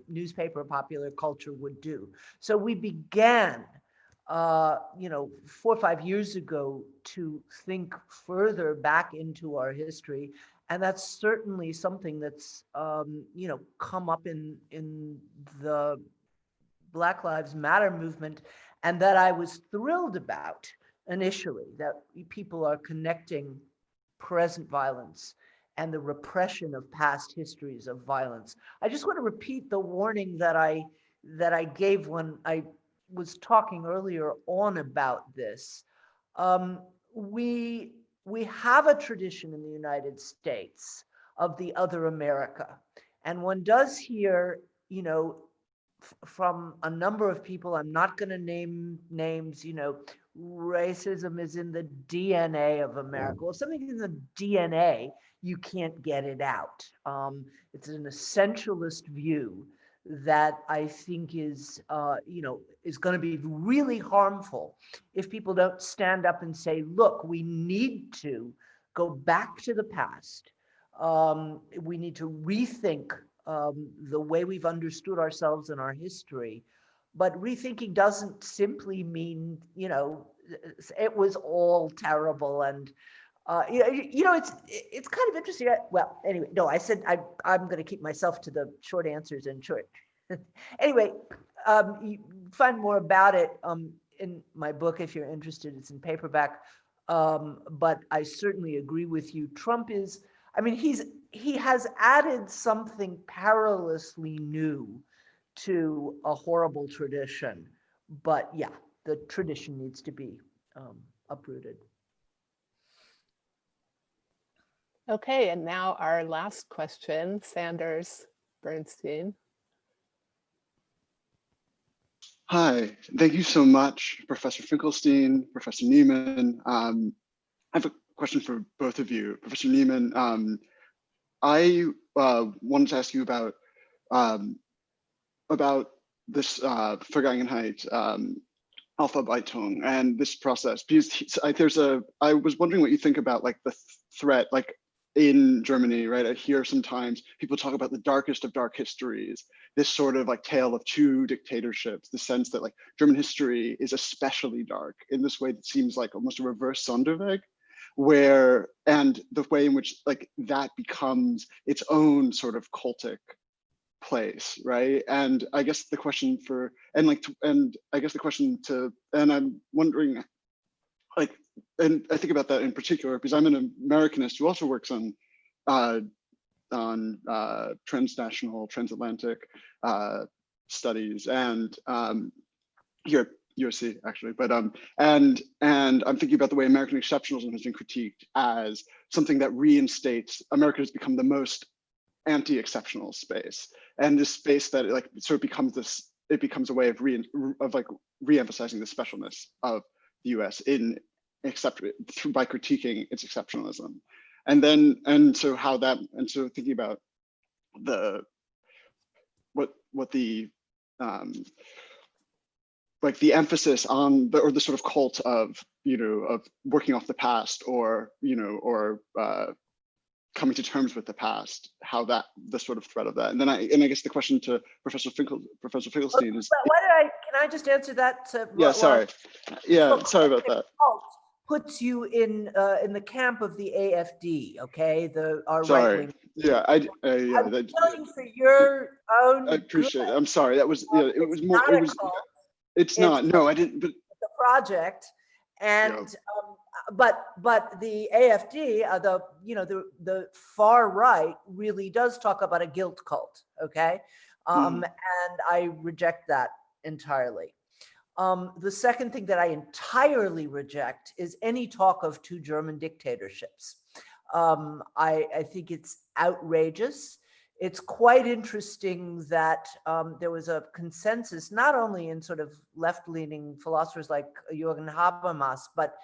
[SPEAKER 4] newspaper popular culture would do. So we began, 4 or 5 years ago to think further back into our history. And that's certainly something that's, come up in the Black Lives Matter movement, and that I was thrilled about initially, that people are connecting present violence and the repression of past histories of violence. I just want to repeat the warning that I gave when I was talking earlier on about this. We have a tradition in the United States of the other America, and one does hear, from a number of people, I'm not going to name names, racism is in the DNA of America. Well, if something is in the DNA, you can't get it out. It's an essentialist view that I think is going to be really harmful if people don't stand up and say, look, we need to go back to the past. We need to rethink the way we've understood ourselves and our history. But rethinking doesn't simply mean, it was all terrible. And, it's kind of interesting. Well, anyway, no, I said I'm going to keep myself to the short answers and short. Anyway, you find more about it in my book if you're interested. It's in paperback. But I certainly agree with you. Trump is, he has added something perilously new to a horrible tradition. But yeah, the tradition needs to be uprooted.
[SPEAKER 1] Okay, and now our last question, Sanders Bernstein.
[SPEAKER 9] Hi, thank you so much, Professor Finchelstein, Professor Neiman. I have a question for both of you. Professor Neiman, I wanted to ask you about this Vergangenheit, Alphabeitung, and this process, because I was wondering what you think about like the threat, like in Germany, right? I hear sometimes people talk about the darkest of dark histories, this sort of like tale of two dictatorships, the sense that like German history is especially dark in this way that seems like almost a reverse Sonderweg, and the way in which like that becomes its own sort of cultic place, right? And I guess the question and I'm wondering, like, and I think about that in particular because I'm an Americanist who also works on transnational, transatlantic studies, and here at USC actually, but and I'm thinking about the way American exceptionalism has been critiqued as something that reinstates America has become the most anti-exceptional space, and this space that like sort of becomes this, it becomes a way of re-emphasizing the specialness of the US by critiquing its exceptionalism. So thinking about what the like the emphasis on the sort of cult of of working off the past, or coming to terms with the past, how that the sort of threat of that, and I guess the question to Professor Finchelstein is,
[SPEAKER 4] Can I just answer that?
[SPEAKER 9] Sorry about that.
[SPEAKER 4] Puts you in the camp of the AFD, okay? Our
[SPEAKER 9] sorry.
[SPEAKER 4] right wing.
[SPEAKER 9] Yeah,
[SPEAKER 4] I'm telling you for your own.
[SPEAKER 9] I appreciate
[SPEAKER 4] good.
[SPEAKER 9] it. I'm sorry. That was it was more. It was. It's not. No, I didn't. But
[SPEAKER 4] the project, and but the AFD, the far right really does talk about a guilt cult, okay? And I reject that entirely. The second thing that I entirely reject is any talk of two German dictatorships. I think it's outrageous. It's quite interesting that there was a consensus, not only in sort of left-leaning philosophers like Jürgen Habermas, but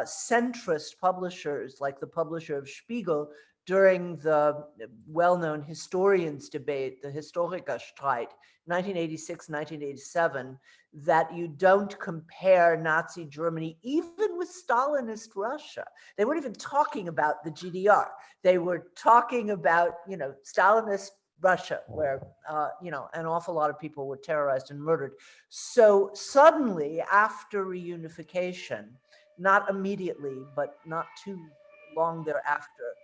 [SPEAKER 4] centrist publishers like the publisher of Spiegel during the well-known historians debate, the Historikerstreit, 1986, 1987, that you don't compare Nazi Germany even with Stalinist Russia. They weren't even talking about the GDR. They were talking about, Stalinist Russia, where, an awful lot of people were terrorized and murdered. So suddenly, after reunification, not immediately, but not too long thereafter,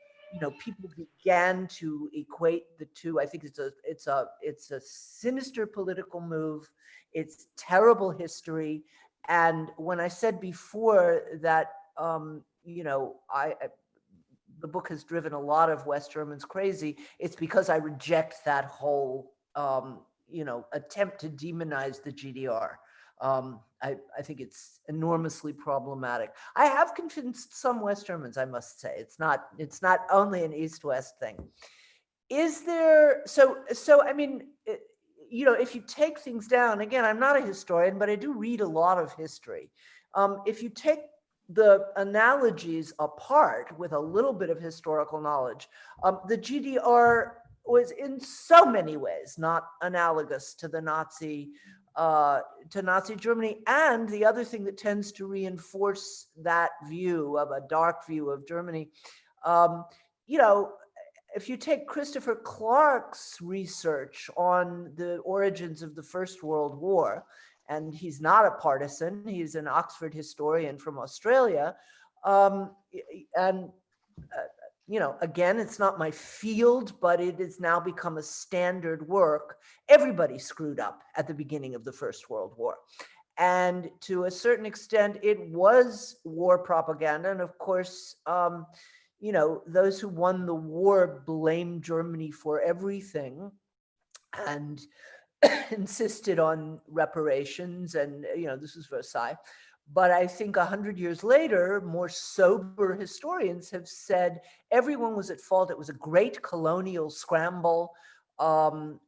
[SPEAKER 4] people began to equate the two. I think it's a sinister political move. It's terrible history. And when I said before that, the book has driven a lot of West Germans crazy, it's because I reject that whole, attempt to demonize the GDR. I think it's enormously problematic. I have convinced some West Germans, I must say. It's not only an East-West thing. Is there, if you take things down, again, I'm not a historian, but I do read a lot of history. If you take the analogies apart with a little bit of historical knowledge, the GDR was in so many ways not analogous to the Nazi Germany. And the other thing that tends to reinforce that view of a dark view of Germany, if you take Christopher Clark's research on the origins of the First World War, and he's not a partisan, he's an Oxford historian from Australia, and you know, again, it's not my field, but it has now become a standard work. Everybody screwed up at the beginning of the First World War. And to a certain extent, it was war propaganda. And of course, you know, those who won the war blamed Germany for everything and insisted on reparations. And, you know, this was Versailles. But I think 100 years later, more sober historians have said everyone was at fault. It was a great colonial scramble. You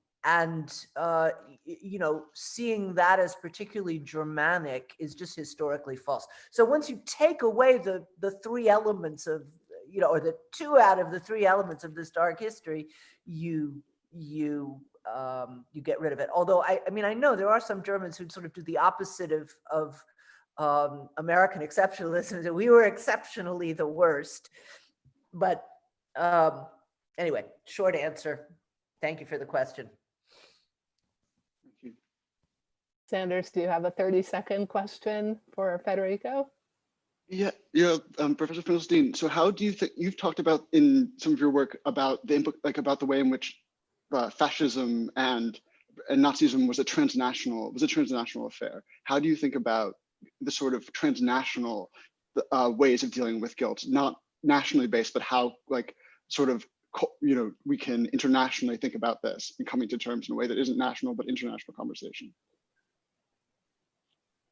[SPEAKER 4] know, seeing that as particularly Germanic is just historically false. So once you take away the three elements of, you know, or the two out of the three elements of this dark history, you get rid of it. Although I mean, I know there are some Germans who sort of do the opposite of American exceptionalism, that we were exceptionally the worst. But anyway, short answer. Thank you for the question.
[SPEAKER 9] Thank you.
[SPEAKER 1] Sanders, do you have a 30-second question for Federico?
[SPEAKER 9] Yeah, Professor Finchelstein. So, how do you think you've talked about in some of your work about the about the way in which fascism and Nazism was a transnational affair? How do you think about the sort of transnational ways of dealing with guilt, not nationally based, but how, like, sort of, you know, we can internationally think about this and coming to terms in a way that isn't national but international conversation?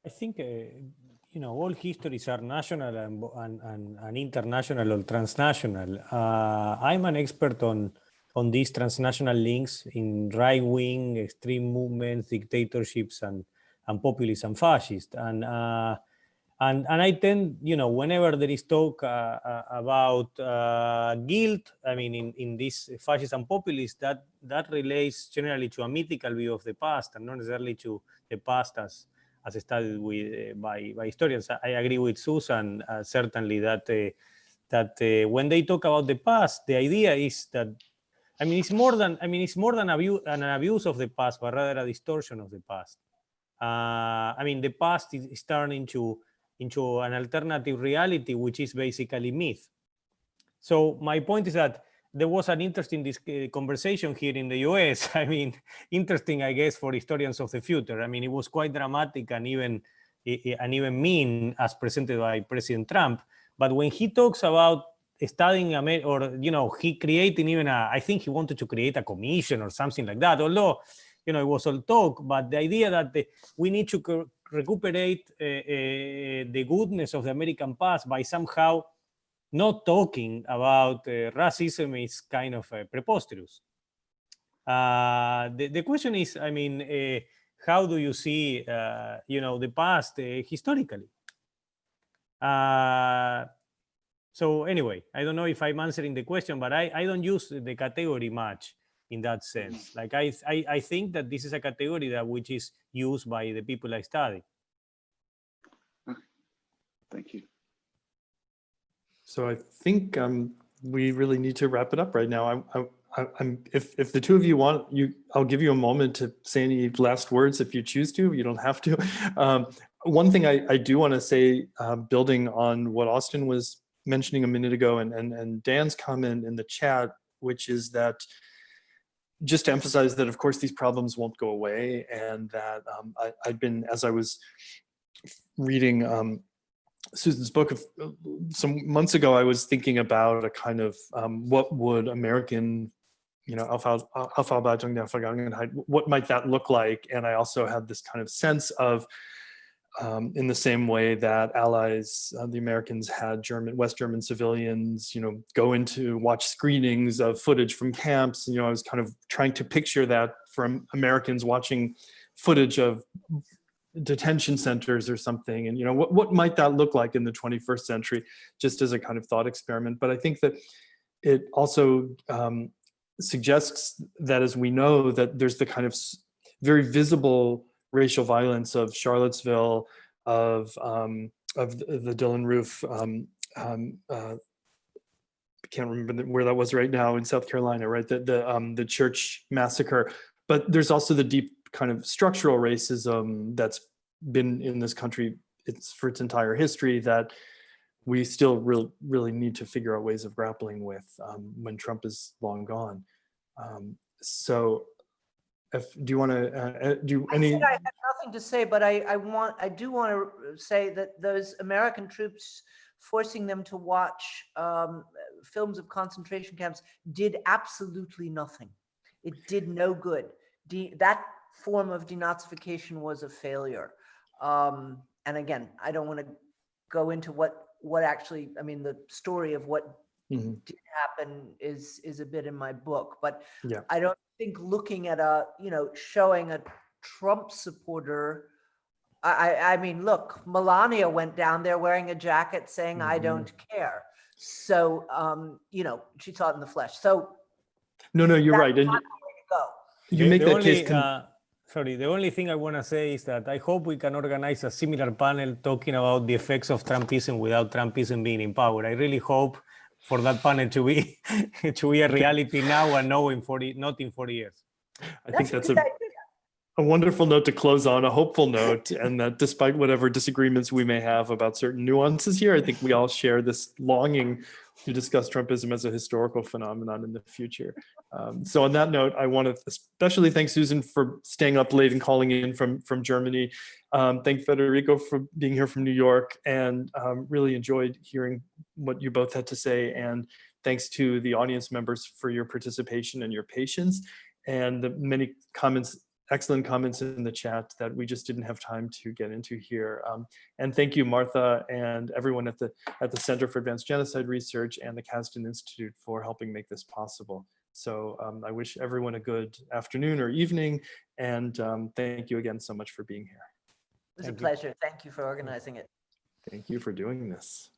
[SPEAKER 3] I think you know, all histories are national and international or transnational. I'm an expert on these transnational links in right-wing extreme movements, dictatorships, and populism, fascist. And I tend, you know, whenever there is talk about guilt, I mean, in this fascist and populist, that relates generally to a mythical view of the past and not necessarily to the past as studied with by historians. I agree with Susan certainly that when they talk about the past, the idea is that, I mean, it's more than an abuse of the past, but rather a distortion of the past. I mean, the past is turned into an alternative reality, which is basically myth. So my point is that there was an interesting conversation here in the US. I mean, interesting, I guess, for historians of the future. I mean, it was quite dramatic and even mean as presented by President Trump. But when he talks about studying or, you know, he created even I think he wanted to create a commission or something like that, although, you know, it was all talk, but the idea that we need to recuperate the goodness of the American past by somehow not talking about racism is kind of preposterous. The question is, I mean, how do you see, you know, the past historically? So anyway, I don't know if I'm answering the question, but I don't use the category much in that sense. Like I think that this is a category that which is used by the people I study.
[SPEAKER 9] Okay. Thank you.
[SPEAKER 2] So I think we really need to wrap it up right now. If the two of you want, I'll give you a moment to say any last words if you choose to. You don't have to. One thing I do want to say, building on what Austin was mentioning a minute ago and Dan's comment in the chat, which is that just to emphasize that, of course, these problems won't go away, and that I'd been, as I was reading Susan's book some months ago, I was thinking about a kind of what would American, you know, Aufarbeitung der Vergangenheit, what might that look like? And I also had this kind of sense of, in the same way that allies, the Americans had West German civilians, you know, go into watch screenings of footage from camps. You know, I was kind of trying to picture that from Americans watching footage of detention centers or something, and, you know, what might that look like in the 21st century, just as a kind of thought experiment. But I think that it also suggests that, as we know, that there's the kind of very visible racial violence of Charlottesville, of the Dylan Roof can't remember where that was right now in South Carolina, right? The church massacre. But there's also the deep kind of structural racism that's been in this country for its entire history that we still really need to figure out ways of grappling with when Trump is long gone. So, do you want to do any?
[SPEAKER 4] I have nothing to say, but I do want to say that those American troops forcing them to watch films of concentration camps did absolutely nothing. It did no good. That form of denazification was a failure. And again, I don't want to go into what actually, I mean, the story of what did happen is a bit in my book, but
[SPEAKER 2] yeah.
[SPEAKER 4] I don't think looking at showing a Trump supporter, I mean, look, Melania went down there wearing a jacket saying, I don't care. So, she saw it in the flesh. So
[SPEAKER 2] no, you're right. And you make that case.
[SPEAKER 3] Sorry, the only thing I want to say is that I hope we can organize a similar panel talking about the effects of Trumpism without Trumpism being in power. I really hope for that panel to be a reality now and not in 40 years.
[SPEAKER 2] I think that's a wonderful note to close on, a hopeful note, and that despite whatever disagreements we may have about certain nuances here, I think we all share this longing to discuss Trumpism as a historical phenomenon in the future. So on that note, I want to especially thank Susan for staying up late and calling in from Germany. Thank Federico for being here from New York, and really enjoyed hearing what you both had to say. And thanks to the audience members for your participation and your patience, and the many excellent comments in the chat that we just didn't have time to get into here. And thank you, Martha, and everyone at the Center for Advanced Genocide Research and the Kasdan Institute for helping make this possible. So I wish everyone a good afternoon or evening, and thank you again so much for being here.
[SPEAKER 4] It was a pleasure. Thank you for organizing it.
[SPEAKER 2] Thank you for doing this.